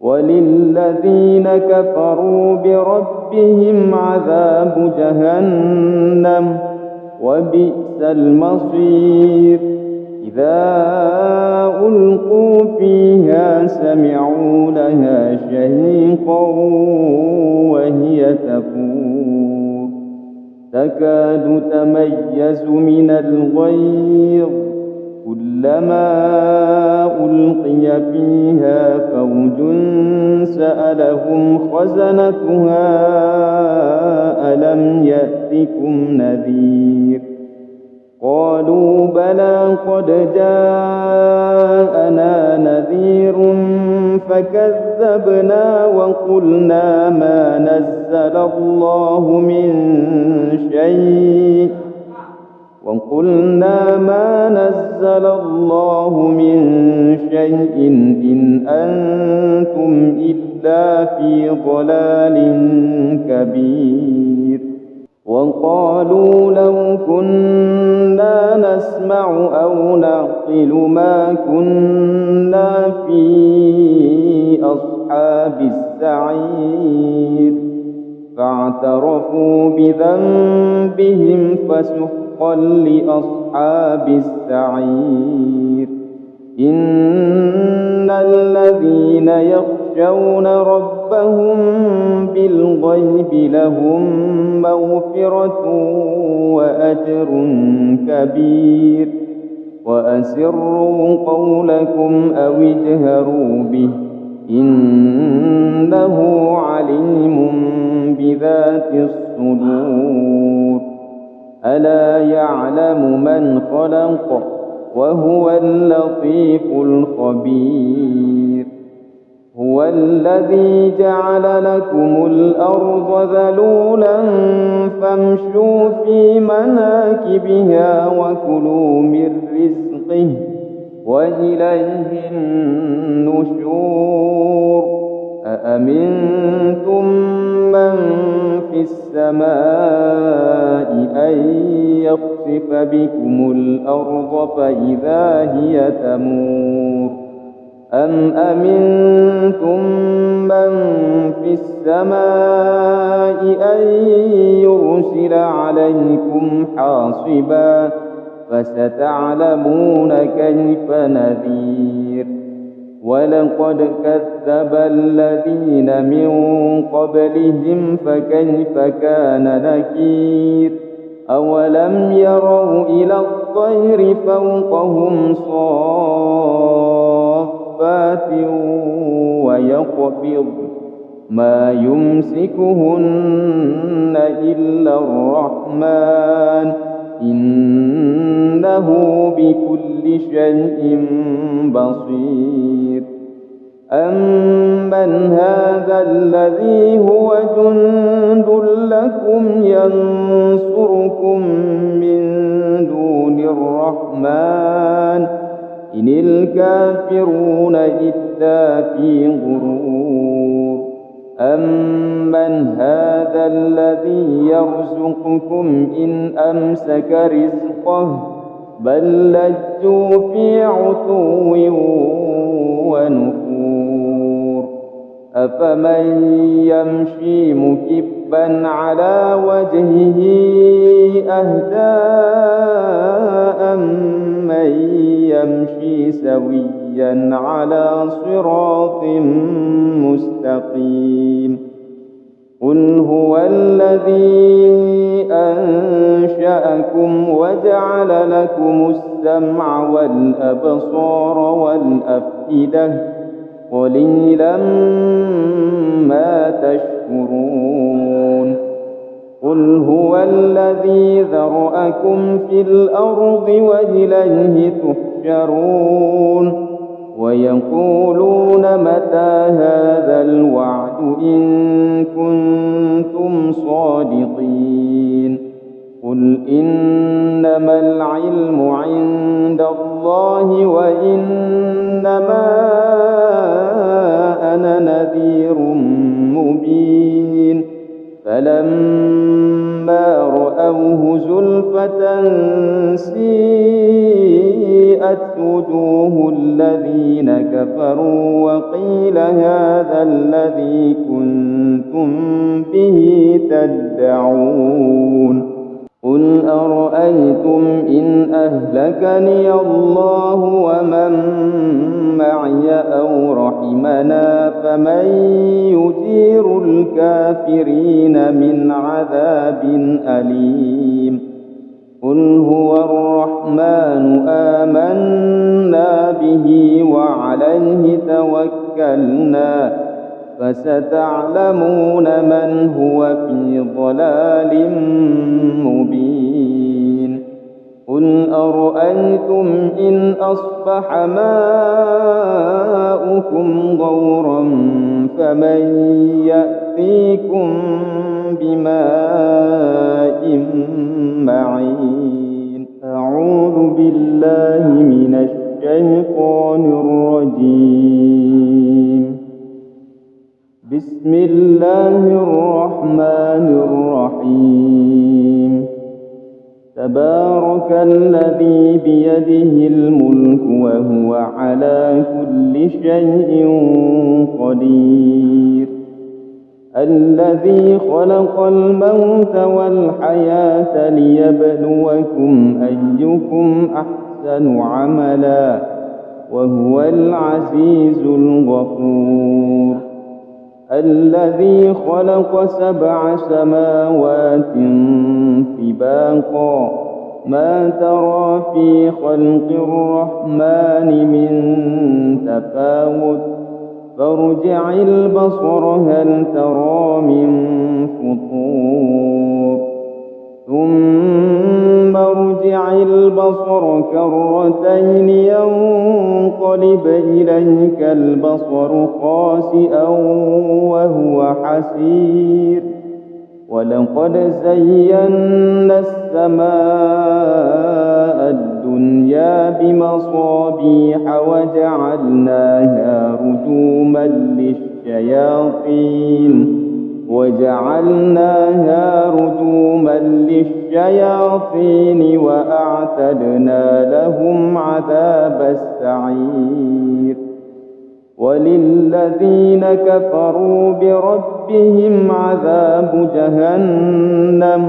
وللذين كفروا بربهم عذاب جهنم وبئس المصير إذا ألقوا فيها سمعوا لها شهيقا وهي تفور تكاد تميز من الغيظ كلما ألقي فيها فوج سألهم خزنتها ألم يأتكم نذير قالوا بلى قد جاءنا نذير فكذبنا وقلنا ما نزل الله من شيء وقلنا ما نزل الله من شيء إن أنتم إلا في ضلال كبير. وقالوا لو كنا نسمع أو نعقل ما كنا في أصحاب السعير. فاعترفوا بذنبهم فسحقا لأصحاب السعير. إن الذين يخشون ربهم بالغيب لهم مغفرة وأجر كبير. وأسروا قولكم أو اجهروا به إنه عليم بذات الصدور. ألا يعلم من خلق وهو اللطيف الخبير. هو الذي جعل لكم الأرض ذلولا فامشوا في مناكبها وكلوا من رزقه وإليه النشور. أأمنتم من في السماء أن يخسف بكم الأرض فإذا هي تمور. أم أمنتم من في السماء أن يرسل عليكم حاصبا فستعلمون كيف نذير. ولقد كذب الذين من قبلهم فكيف كان نكير. أولم يروا إلى الطير فوقهم صافات ويقبض ما يمسكهن إلا الرحمن إنه بكل شيء بصير. أمن هذا الذي هو جند لكم ينصركم من دون الرحمن إن الكافرون إلا في غرور. أمن هذا الذي يرزقكم إن أمسك رزقه بل لجوا في عتو ونفور. أفمن يمشي مكبا على وجهه أهدى أمن يمشي سويا على صراط مستقيم. قل هو الذي أنشأكم وجعل لكم السمع والأبصار والأفئدة قليلا ما تشكرون. قل هو الذي ذرأكم في الأرض وإليه تحشرون. ويقولون متى هذا الوعد إن كنتم صادقين. قل إنما العلم عند الله وإنما أنا نذير مبين. فلما رأوه زلفة سيئت وجوه الذين كفروا وقيل هذا الذي كنتم به تدعون. قل أرأيتم إن أهلكني الله ومن معي أو رحمنا فمن يجير الكافرين من عذاب أليم. قل هو الرحمن آمنا به وعليه توكلنا فستعلمون من هو في ضلال مبين. قل أرأيتم إن أصبح ماؤكم غورا فمن يأتيكم بماء معين. الشيطان الرجيم. بسم الله الرحمن الرحيم. تبارك الذي بيده الملك وهو على كل شيء قدير. الذي خلق الموت والحياة ليبلوكم أيكم أحسن عملا وهو العزيز الغفور. الذي خلق 7 سماوات طباقا ما ترى في خلق الرحمن من تفاوت فارجع البصر هل ترى من فطور ثم ارجع البصر كرتين ينقلب إليك البصر خاسئا وهو حسير. ولقد زينا السماء الدنيا بمصابيح وجعلناها رجوما للشياطين وأعتدنا لهم عذاب السعير. وللذين كفروا بربهم عذاب جهنم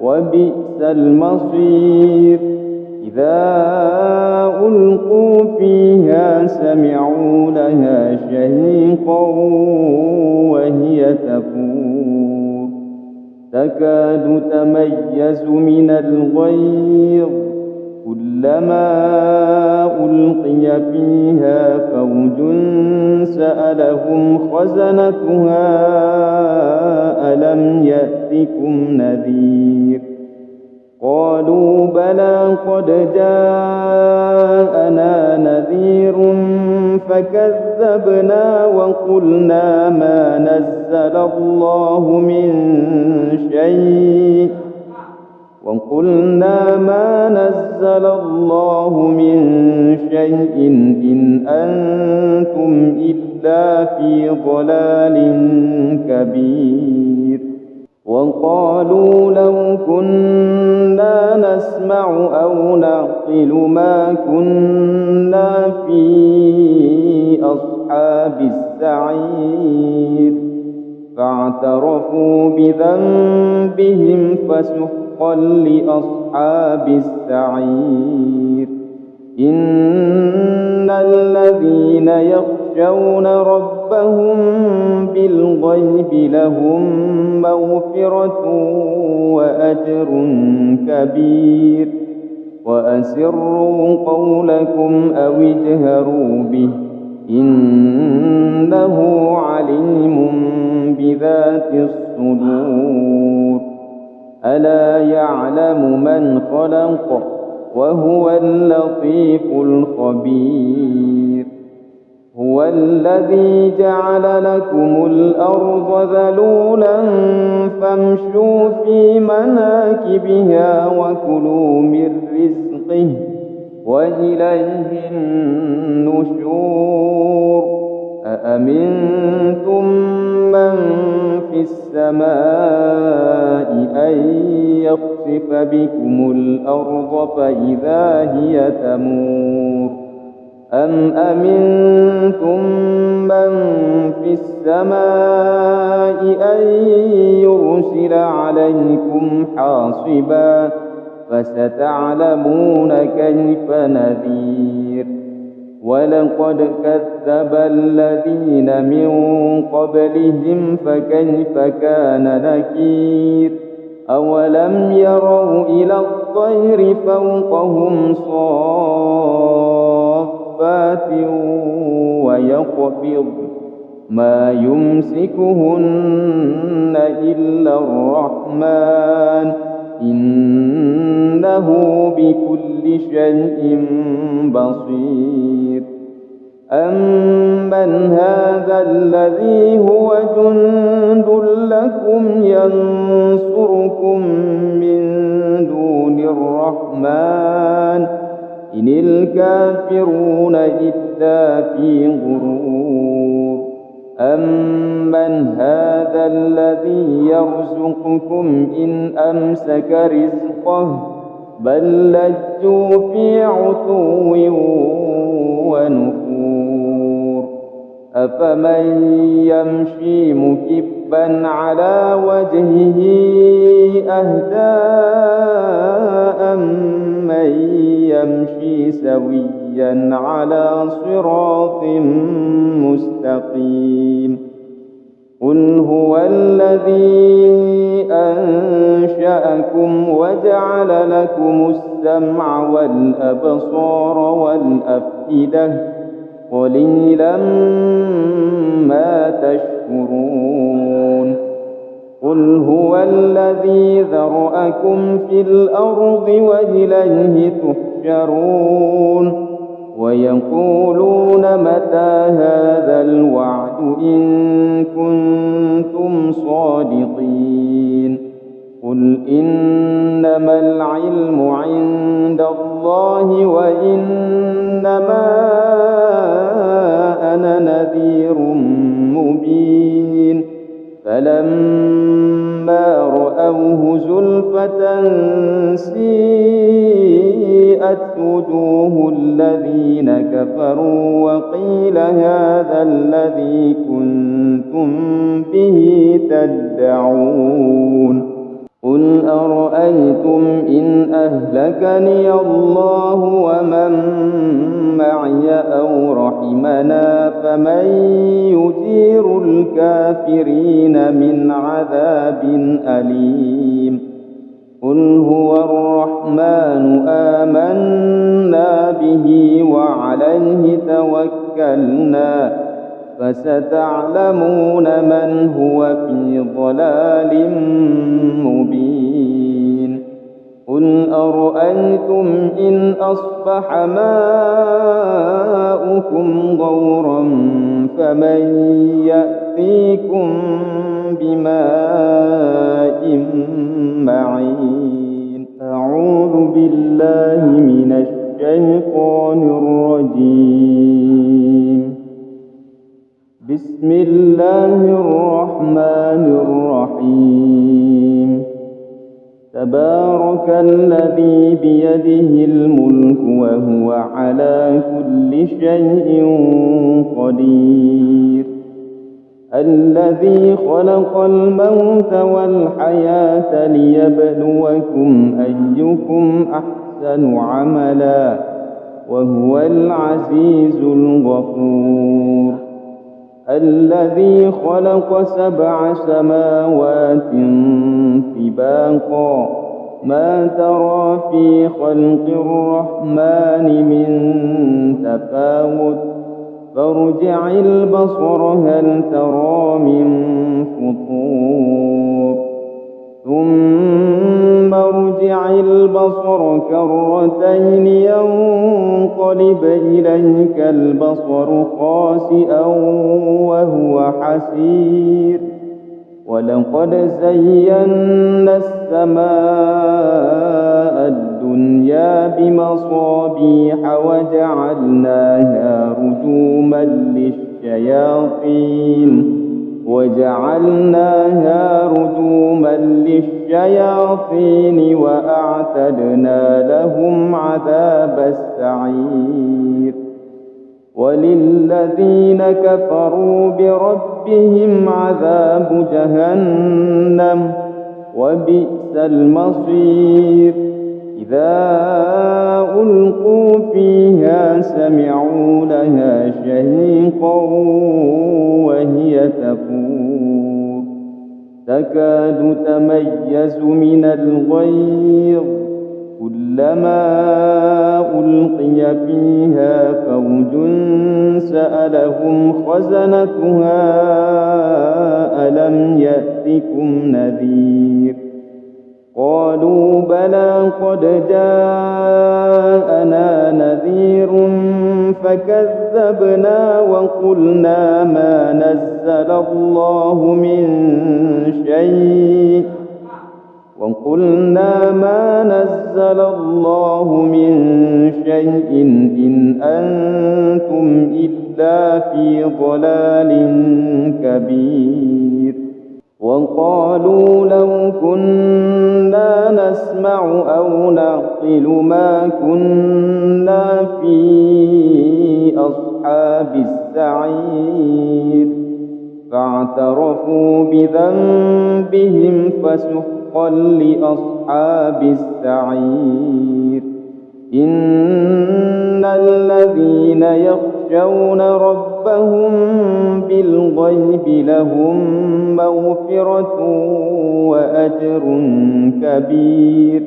وبئس المصير. إذا ألقوا فيها سمعوا لها شهيقا وهي تفور تكاد تميز من الغيظ كلما ألقي فيها فوج سألهم خزنتها ألم يأتكم نذير قالوا بلى قد جاءنا نذير فكذبنا وقلنا ما نزل الله من شيء إن أنتم إلا في ضلال كبير. وقالوا لو كنا نسمع أو نعقل ما كنا في أصحاب السعير فاعترفوا بذنبهم فسحقا لأصحاب السعير. إن الذين يخشون ربهم بالغيب لهم مغفرة وأجر كبير. وأسروا قولكم أو اجهروا به إنه عليم بذات الصدور. ألا يعلم من خلق وهو اللطيف الخبير. هو الذي جعل لكم الأرض ذلولا فامشوا في مناكبها وكلوا من رزقه وإليه النشور. أأمنتم من في السماء أن يخسف بكم الأرض فإذا هي تمور أم أمنتم من في السماء أن يرسل عليكم حاصبا فستعلمون كيف نذير. ولقد كذب الذين من قبلهم فكيف كان نكير. أولم يروا إلى الطير فوقهم صافات ويقبض ما يمسكهن إلا الرحمن إنه بكل شيء بصير. أمن هذا الذي هو جند لكم ينصركم من دون الرحمن إن الكافرون إلا في غرور أمن هذا الذي يرزقكم إن أمسك رزقه بل لجوا في عتو ونفور أفمن يمشي مكبا على وجهه أهدى أمن يمشي سويا على صراط مستقيم قل هو الذي أنشأكم وجعل لكم السمع والأبصار والأفئدة قليلا ما تشكرون قل هو الذي ذرأكم في الأرض وإليه تحشرون ويقولون متى هذا الوعد إن كنتم صادقين قل إنما العلم عند الله وإنما أنا نذير مبين فلما رأوه زلفة سيئت وجوه الذين كفروا وقيل هذا الذي كنتم به تدعون قل أرأيتم إن أهلكني الله ومن معي أو رحمنا فمن يجير الكافرين من عذاب أليم قل هو الرحمن آمنا به وعليه توكلنا فستعلمون من هو في ضلال مبين قل أرأيتم إن أصبح ماؤكم غورا فمن يأتيكم بماء معين أعوذ بالله من الشيطان الرجيم بسم الله الرحمن الرحيم تبارك الذي بيده الملك وهو على كل شيء قدير الذي خلق الموت والحياة ليبلوكم أيكم أحسن عملا وهو العزيز الغفور الذي خلق 7 سماوات طباقا ما ترى في خلق الرحمن من تفاوت فارجع البصر هل ترى من فطور ثم ارجع البصر كرتين ينقلب إليك البصر خاسئا وهو حسير ولقد زينا السماء الدنيا بمصابيح وجعلناها رجوما للشياطين وأعتدنا لهم عذاب السعير وللذين كفروا بربهم عذاب جهنم وبئس المصير إذا ألقوا فيها سمعوا لها شهيقا وهي تفور تكاد تميز من الغيظ كلما ألقي فيها فوج سألهم خزنتها ألم يأتكم نذير قالوا بلى قد جاءنا نذير فكذبنا وقلنا ما نزل الله من شيء إن أنتم إلا في ضلال كبير وقالوا لو كنا نسمع أو نعقل ما كنا في أصحاب السعير فاعترفوا بذنبهم فسحقا لأصحاب السعير إن الذين يخشون ربهم بالغيب لهم مغفرة وأجر كبير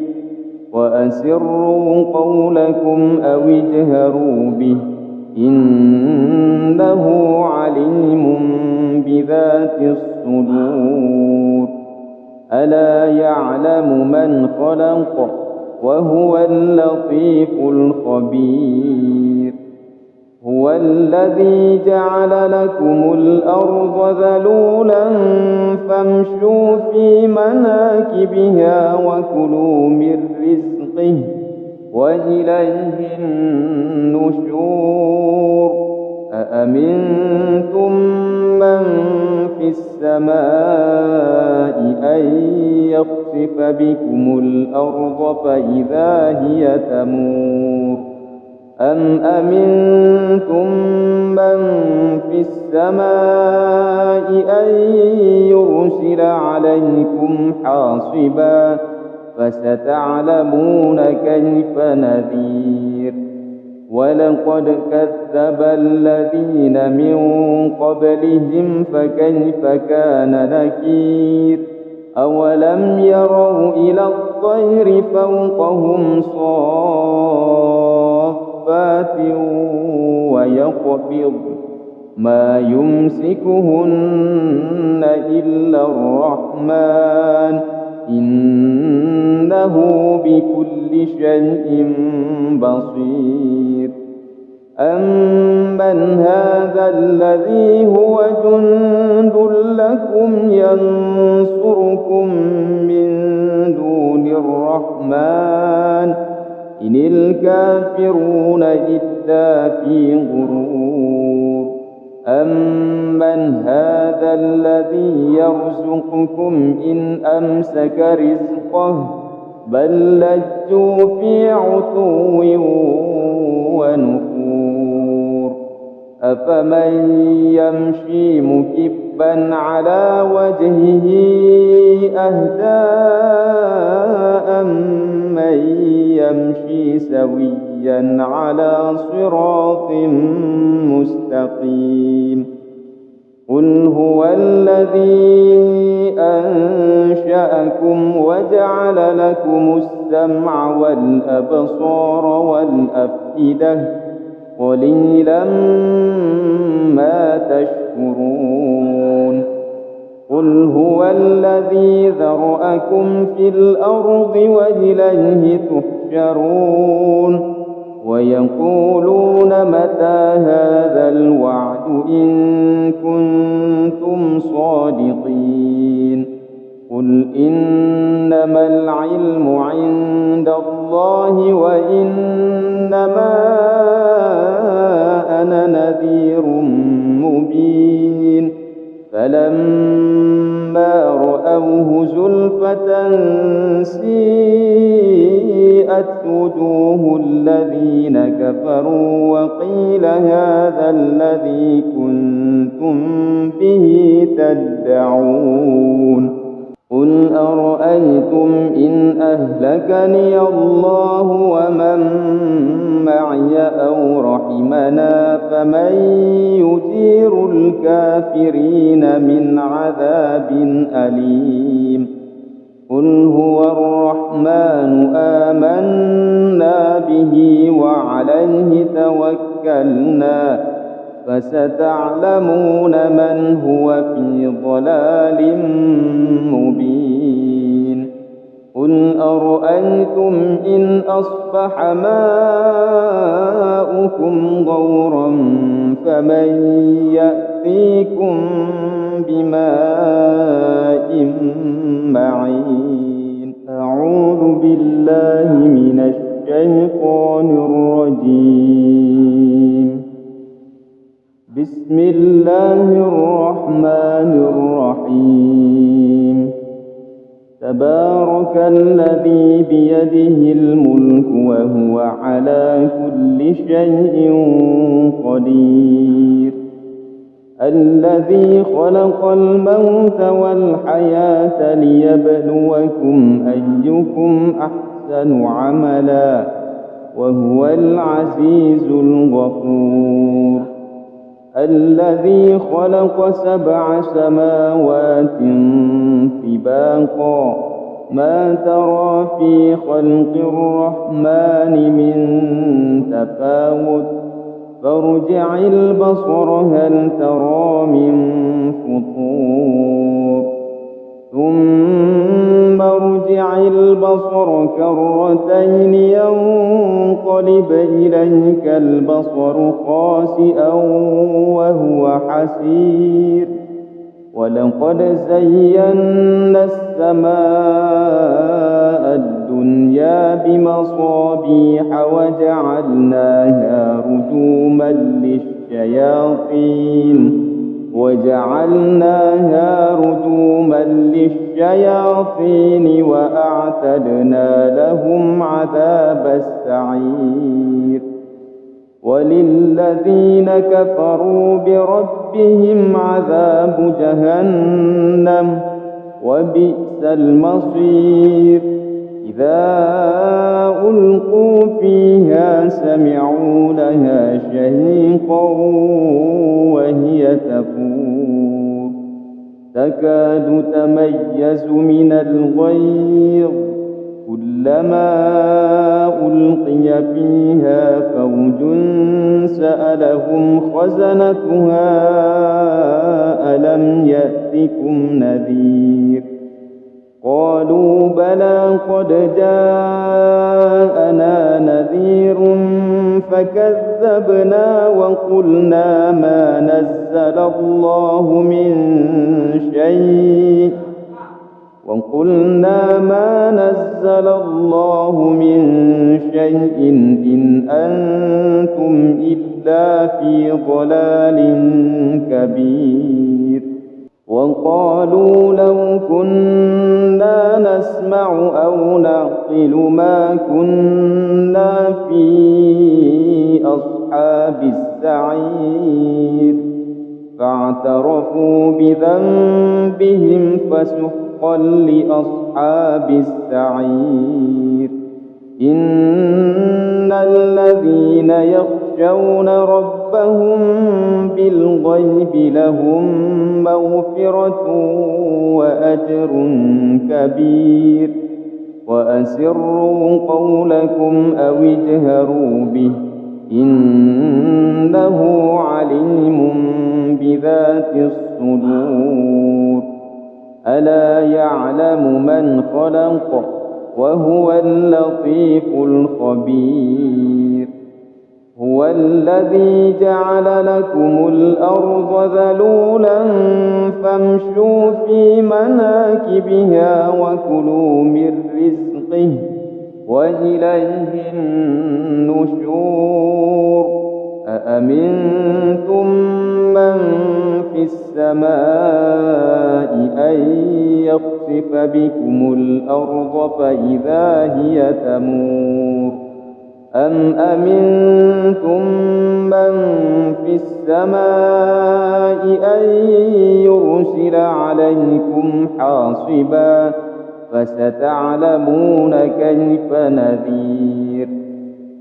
وأسروا قولكم أو اجهروا به إنه عليم بذات الصدور ألا يعلم من خلق وهو اللطيف الخبير هو الذي جعل لكم الأرض ذلولا فامشوا في مناكبها وكلوا من رزقه وإليه النشور أأمنتم من في السماء أن يخسف بكم الأرض فإذا هي تمور أم أمنتم من في السماء أن يرسل عليكم حاصبا فستعلمون كيف نذير ولقد كذب الذين من قبلهم فكيف كان نكير أولم يروا إلى الطير فوقهم صافات ويقبض ما يمسكهن إلا الرحمن إنه بكل شيء بصير أمن هذا الذي هو جند لكم ينصركم من دون الرحمن إن الكافرون إلا في غرور أمن هذا الذي يرزقكم إن أمسك رزقه بل لجوا في عتو ونفور أفمن يمشي مكبا على وجهه أهدى أمن يمشي سويا على صراط مستقيم قل هو الذي أنشأكم وجعل لكم السمع والأبصار والأفئدة قليلا ما تشكرون قل هو الذي ذرأكم في الأرض وإليه تحشرون ويقولون متى هذا الوعد إن كنتم صادقين قل إنما العلم عند الله وإنما أنا نذير مبين فلما رأوه زلفة سيئت وجوه الذين كفروا وقيل هذا الذي كنتم به تدعون قل أرأيتم إن أهلكني الله ومن معي أو رحمنا فمن يجير الكافرين من عذاب أليم قل هو الرحمن آمنا به وعليه توكلنا فستعلمون من هو في ضلال مبين قل أرأيتم إن أصبح ماؤكم غورا فمن يأتيكم بماء معين أعوذ بالله من الشيطان الرجيم بسم الله الرحمن الرحيم تبارك الذي بيده الملك وهو على كل شيء قدير الذي خلق الموت والحياة ليبلوكم أيكم أحسن عملا وهو العزيز الغفور الذي خلق 7 سماوات طباقا ما ترى في خلق الرحمن من تفاوت فارجع البصر هل ترى من فطور ثم ارجع البصر كرتين ينقلب إليك البصر خاسئا وهو حسير ولقد زينا السماء الدنيا بمصابيح وجعلناها رجوما للشياطين وأعتدنا لهم عذاب السعير وللذين كفروا بربهم عذاب جهنم وبئس المصير إذا ألقوا فيها سمعوا لها شهيقا وهي تفور تكاد تميز من الغيظ كلما ألقي فيها فوج سألهم خزنتها ألم يأتكم نذير قالوا بلى قد جاءنا نذير فكذبنا وقلنا ما نزل الله من شيء إن أنتم إلا في ضلال كبير وقالوا لو كنا نسمع أو نعقل ما كنا في أصحاب السعير فاعترفوا بذنبهم فسحقا لأصحاب السعير إن الذين يخشون ربهم بالغيب لهم مغفرة وأجر كبير وأسروا قولكم أو اجهروا به إنه عليم بذات الصدور ألا يعلم من خلق وهو اللطيف الخبير هو الذي جعل لكم الأرض ذلولا فامشوا في مناكبها وكلوا من رزقه وإليه النشور أأمنتم من في السماء أن يخسف بكم الأرض فإذا هي تمور أم أمنتم من في السماء أن يرسل عليكم حاصبا فستعلمون كيف نذير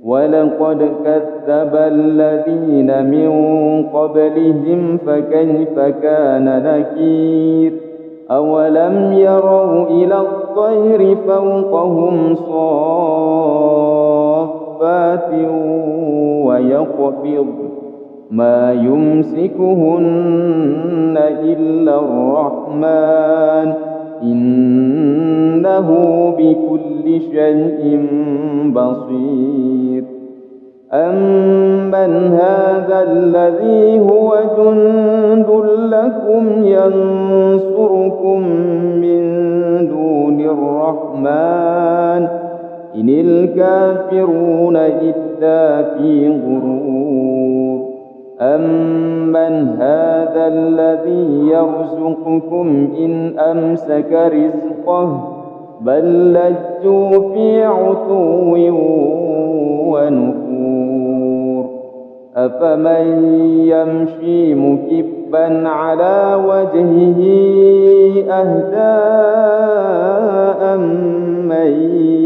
ولقد كذب الذين من قبلهم فكيف كان نكير أولم يروا إلى الطير فوقهم صافات ويقبض ما يمسكهن إلا الرحمن إنه بكل شيء بصير أمن هذا الذي هو جند لكم ينصركم من دون الرحمن إن الكافرون إلا في غرور أَمَّنْ هَذَا الَّذِي يَرْزُقُكُمْ إِنْ أَمْسَكَ رِزْقَهُ بَل لَّجُّوا فِي عُتُوٍّ وَنُفُورٍ أَفَمَن يَمْشِي مُكِبًّا عَلَىٰ وَجْهِهِ أَهْدَىٰ أَمَّن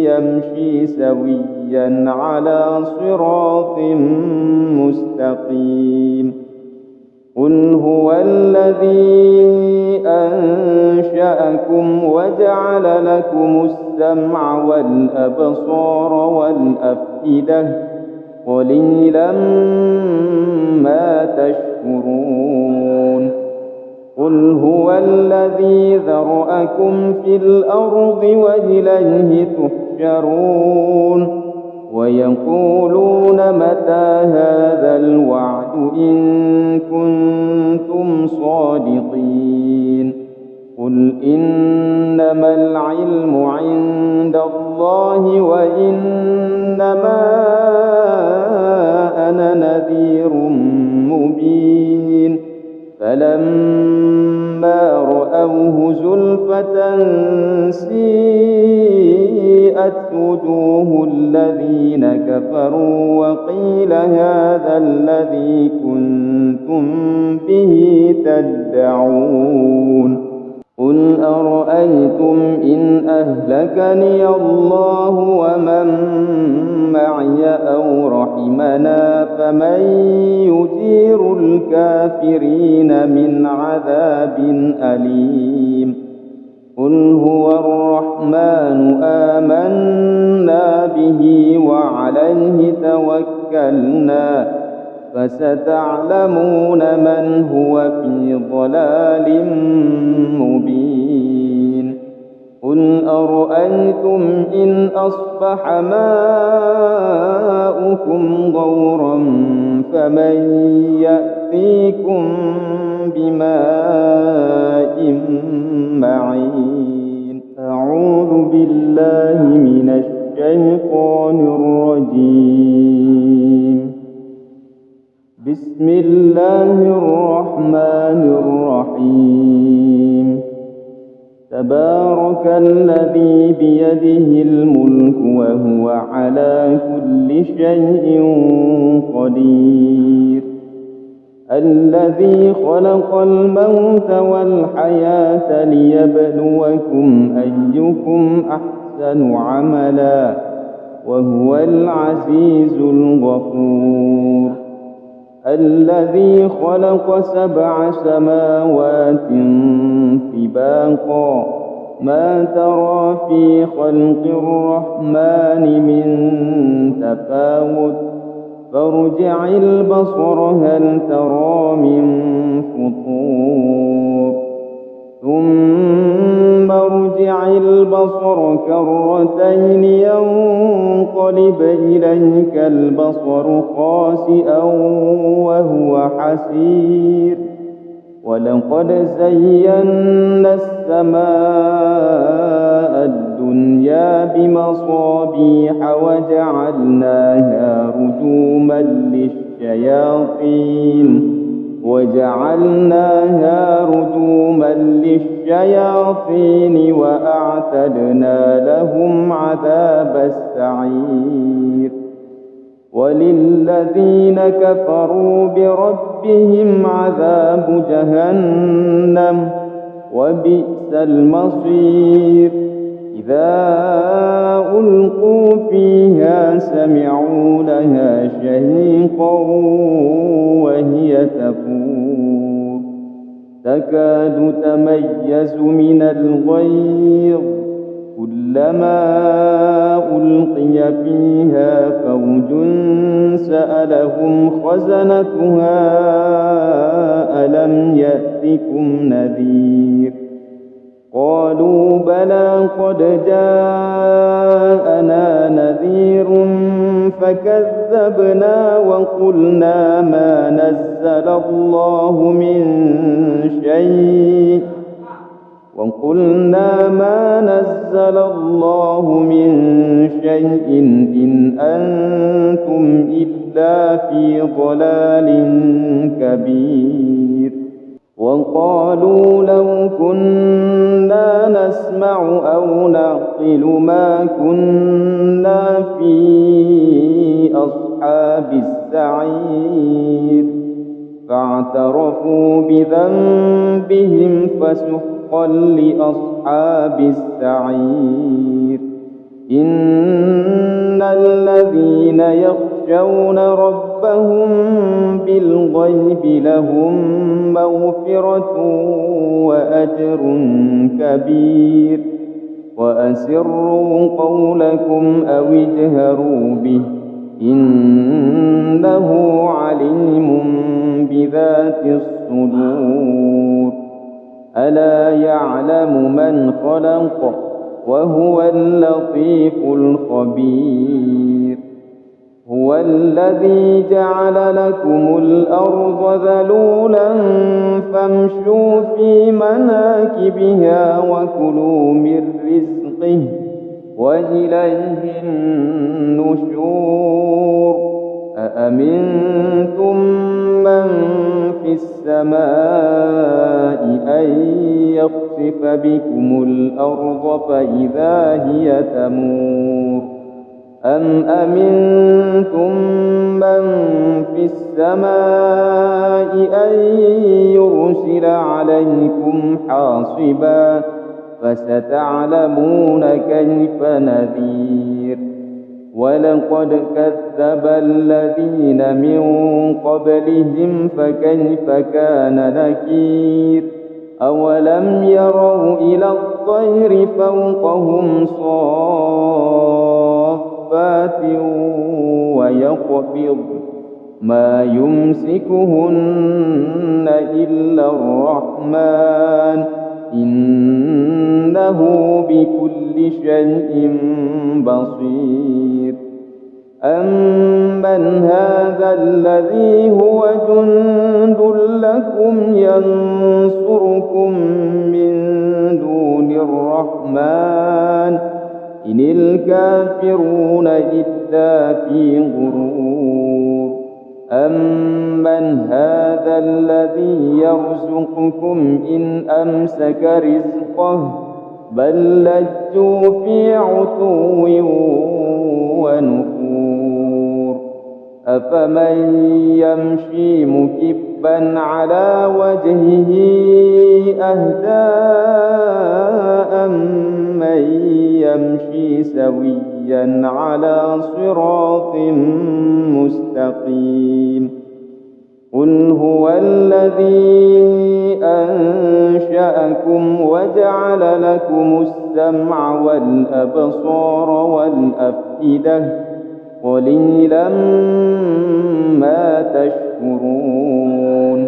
يَمْشِي سَوِيًّا عَلَىٰ صِرَاطٍ مُّسْتَقِيمٍ قُلْ هُوَ الَّذِي أَنشَأَكُمْ وَجَعَلَ لَكُمُ السَّمْعَ وَالْأَبْصَارَ وَالْأَفْئِدَةَ قَلِيلًا مَّا تَشْكُرُونَ قُلْ هُوَ الَّذِي ذَرَأَكُمْ فِي الْأَرْضِ وَإِلَيْهِ تُحْشَرُونَ وَيَقُولُونَ مَتَىٰ هَٰذَا الْوَعْدُ إِن كُنتُمْ صَادِقِينَ قُلْ إِنَّمَا الْعِلْمُ عِندَ اللَّهِ وَإِنَّمَا أَنَا نَذِيرٌ مُّبِينٌ فَلَمَّا رَأَوْهُ زُلْفَةً سِيئَتْ وُجُوهُ الَّذِينَ كَفَرُوا وَقِيلَ هَٰذَا الَّذِي كُنتُم بِهِ تَدَّعُونَ قُلْ أَرَأَيْتُمْ إِنْ أَهْلَكَنِيَ اللَّهُ وَمَن مَّعِيَ أَوْ رَحِمَنَا فَمَن يُجِيرُ الْكَافِرِينَ مِنْ عَذَابٍ أَلِيمٍ قُلْ هُوَ الرَّحْمَٰنُ آمَنَّا بِهِ وَعَلَيْهِ تَوَكَّلْنَا فَسَتَعْلَمُونَ مَنْ هُوَ فِي ضَلَالٍ مُّبِينٍ قُلْ أَرَأَيْتُمْ إِنْ أَصْبَحَ مَاؤُكُمْ غَوْرًا فَمَن يَأْتِيكُم بِمَاءٍ مَّعِينٍ أَعُوذُ بِاللَّهِ مِنَ الشَّيْطَانِ الرَّجِيمِ بسم الله الرحمن الرحيم تبارك الذي بيده الملك وهو على كل شيء قدير الذي خلق الموت والحياة ليبلوكم أيكم أحسن عملا وهو العزيز الغفور الذي خلق 7 سماوات طباقا ما ترى في خلق الرحمن من تفاوت فارجع البصر هل ترى من فطور ثم ارجع البصر كرتين ينقلب إليك البصر خاسئا وهو حسير ولقد زينا السماء الدنيا بمصابيح وجعلناها رجوما للشياطين وأعتدنا لهم عذاب السعير وللذين كفروا بربهم عذاب جهنم وبئس المصير إذا ألقوا فيها سمعوا لها شهيقا وهي تفور تكاد تميز من الغيظ كلما ألقي فيها فوج سألهم خزنتها ألم يأتكم نذير قالوا بلى قد جاءنا نذير فكذبنا وقلنا ما نزل الله من شيء إن أنتم إلا إلا في ضلال كبير. وقالوا لو كنا نسمع أو نعقل ما كنا في أصحاب السعير. فاعترفوا بذنبهم فسحقا لأصحاب السعير. إن الذين يخشون ربهم بالغيب لهم مغفرة وأجر كبير. وأسروا قولكم أو اجهروا به إنه عليم بذات الصدور. ألا يعلم من خلق وهو اللطيف الخبير. هو الذي جعل لكم الأرض ذلولا فامشوا في مناكبها وكلوا من رزقه وإليه النشور. أأمنتم من في السماء أن يخسف بكم الأرض فإذا هي تمور. أم أمنتم من في السماء أن يرسل عليكم حاصبا فستعلمون كيف نذير. ولقد كذب الذين من قبلهم فكيف كان نكير. أولم يروا إلى الطير فوقهم صافات ويقبض ما يمسكهن إلا الرحمن إنه بكل شيء بصير. أمن هذا الذي هو جند لكم ينصركم من دون الرحمن إن الكافرون إلا في غرور. أمن هذا الذي يرزقكم إن أمسك رزقه بل لجوا في عتو ونفور. أفمن يمشي مكبا على وجهه أهدى أمن يمشي سويا على صراط مستقيم. قل هو الذي أنشأكم وجعل لكم السمع والأبصار والأفئدة قليلا ما تشكرون.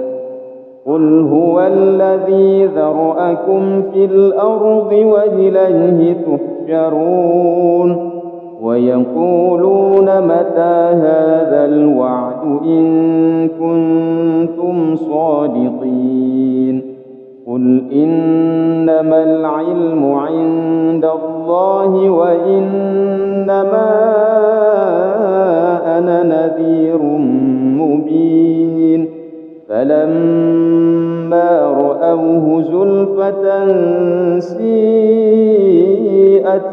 قل هو الذي ذرأكم في الأرض وإليه تحشرون. ويقولون متى هذا الوعد إن كنتم صادقين. قل إنما العلم عند الله وإنما أنا نذير مبين. فلما رأوه زلفة سيئت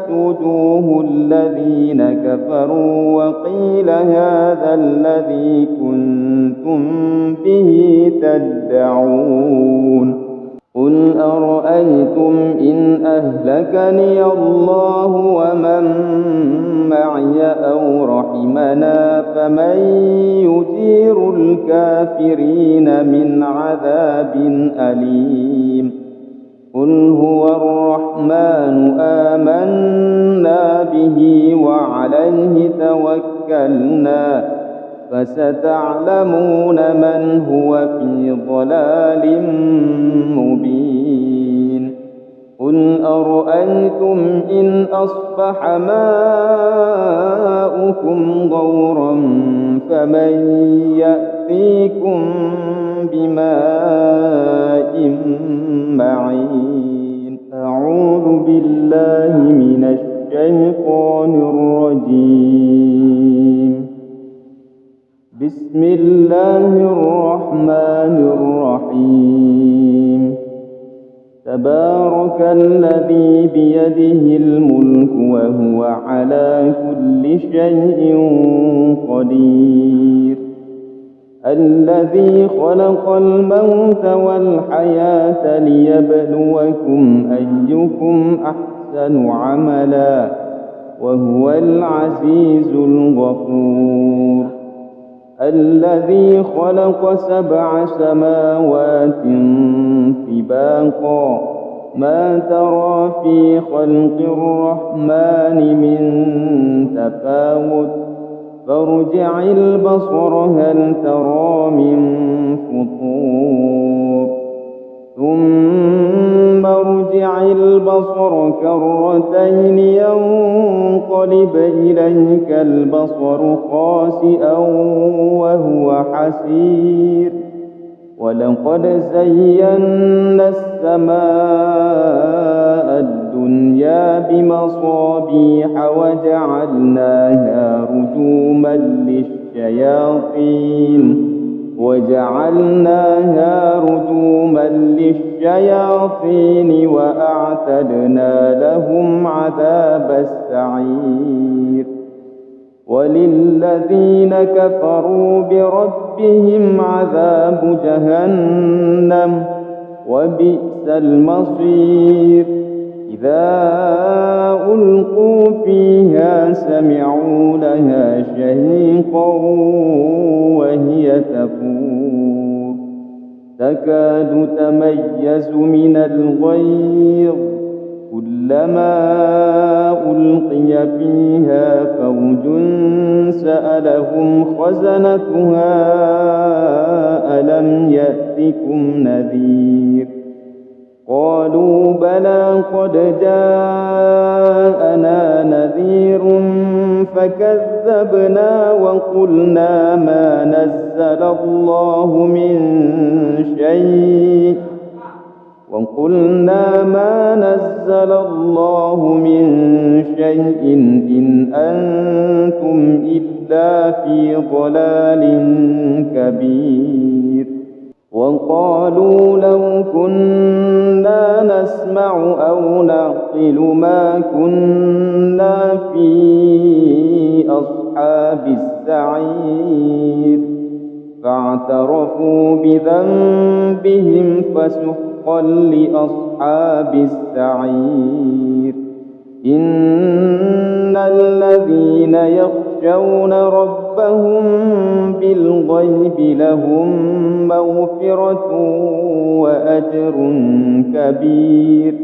وجوه الذين كفروا وقيل هذا الذي كنتم به تدعون. قل أرأيتم إن أهلكني الله ومن معي أو رحمنا فمن يجير الكافرين من عذاب أليم. قل هو الرحمن آمنا به وعليه توكلنا فستعلمون من هو في ضلال مبين. قل أرأيتم إن أصبح ماؤكم غورا فمن يأتيكم بماء معين. أعوذ بالله من الشيطان الرجيم. بسم الله الرحمن الرحيم تبارك الذي بيده الملك وهو على كل شيء قدير الذي خلق الموت والحياة ليبلوكم أيكم أحسن عملا وهو العزيز الغفور الذي خلق 7 سماوات طباقا ما ترى في خلق الرحمن من تفاوت فارجع البصر هل ترى من فطور ثم ارجع البصر كرتين ينقلب إليك البصر خاسئا وهو حسير ولقد زينا السماء الدنيا بمصابيح وجعلناها رجوما للشياطين وأعتدنا لهم عذاب السعير وللذين كفروا بربهم عذاب جهنم وبئس المصير إذا ألقوا فيها سمعوا لها شهيقا وهي تفور تكاد تميز من الغيظ كلما ألقي فيها فوج سألهم خزنتها ألم يأتكم نذير قالوا بلى قد جاءنا نذير فكذبنا وقلنا ما نزل الله من شيء إن أنتم إلا في ضلال كبير وقالوا لو كنا نسمع أو نعقل ما كنا في أصحاب السعير فاعترفوا بذنبهم فسحقا لأصحاب السعير إن الذين يخشون ربهم بالغيب لهم مغفرة وأجر كبير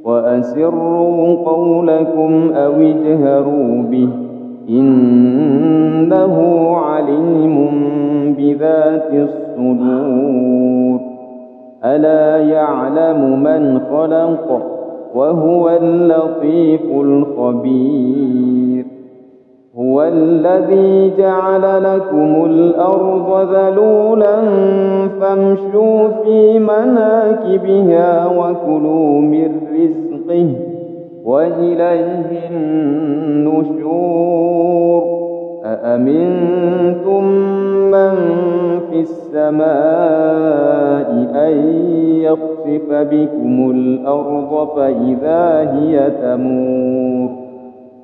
وأسروا قولكم أو اجهروا به إنه عليم بذات الصدور ألا يعلم من خلق وهو اللطيف الخبير هو الذي جعل لكم الأرض ذلولا فامشوا في مناكبها وكلوا من رزقه وإليه النشور أأمنتم من في السماء أن يخسف بكم الأرض فإذا هي تمور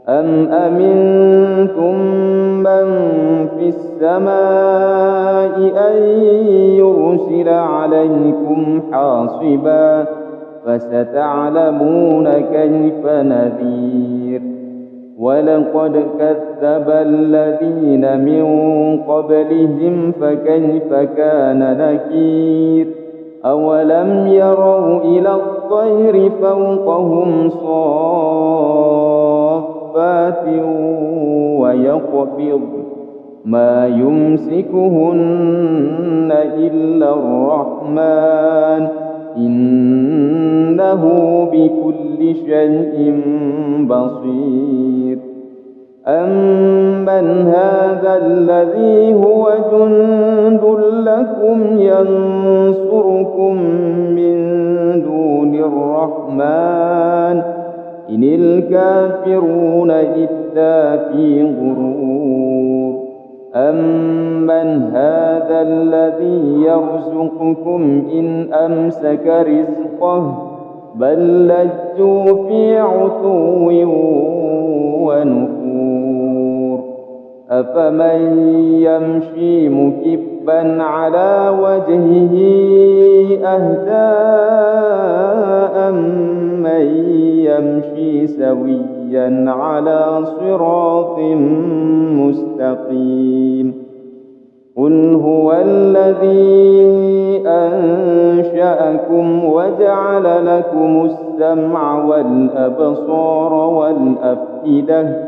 أم أمنتم من في السماء أن يرسل عليكم حاصبا فستعلمون كيف نذير ولقد كذب الذين من قبلهم فكيف كان نكير أولم يروا إلى الطير فوقهم صافات ويقبض ما يمسكهن إلا الرحمن إنه بكل شيء بصير أمن هذا الذي هو جند لكم ينصركم من دون الرحمن إن الكافرون إلا في غرور أمن أمن هذا الذي يرزقكم إن أمسك رزقه بل لجوا في عتو ونفور أفمن يمشي مكبا على وجهه أهدى أمن يمشي سويا على صراط مستقيم قل هو الذي أنشأكم وجعل لكم السمع والأبصار والأفئدة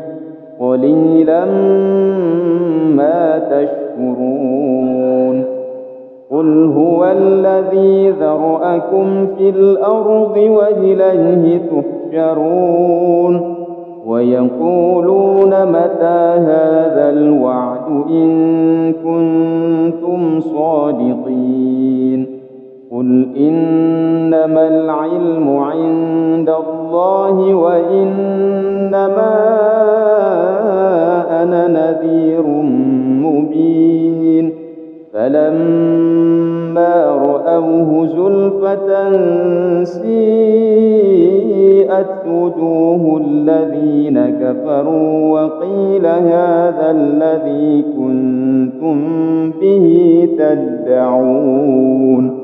قليلا ما تشكرون قل هو الذي ذرأكم في الأرض وإليه تحشرون ويقولون متى هذا الوعد إن كنتم صادقين قل إنما العلم عند الله وإنما أنا نذير مبين فلما رأوه زلفة سيئت وجوه الذين كفروا وقيل هذا الذي كنتم به تدعون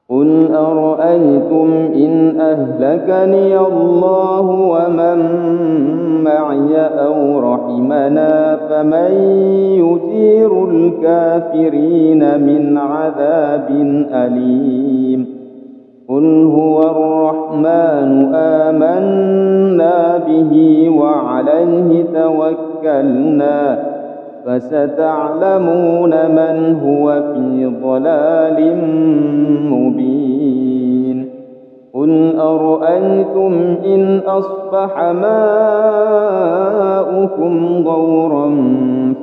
قل أرأيتم إن أهلكني الله ومن معي أو رحمنا فمن يجير الكافرين من عذاب أليم قل هو الرحمن آمنا به وعليه توكلنا فستعلمون من هو في ضلال مبين قل أرأيتم إن أصبح ماؤكم غورا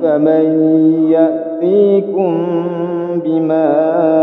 فمن يأتيكم بماء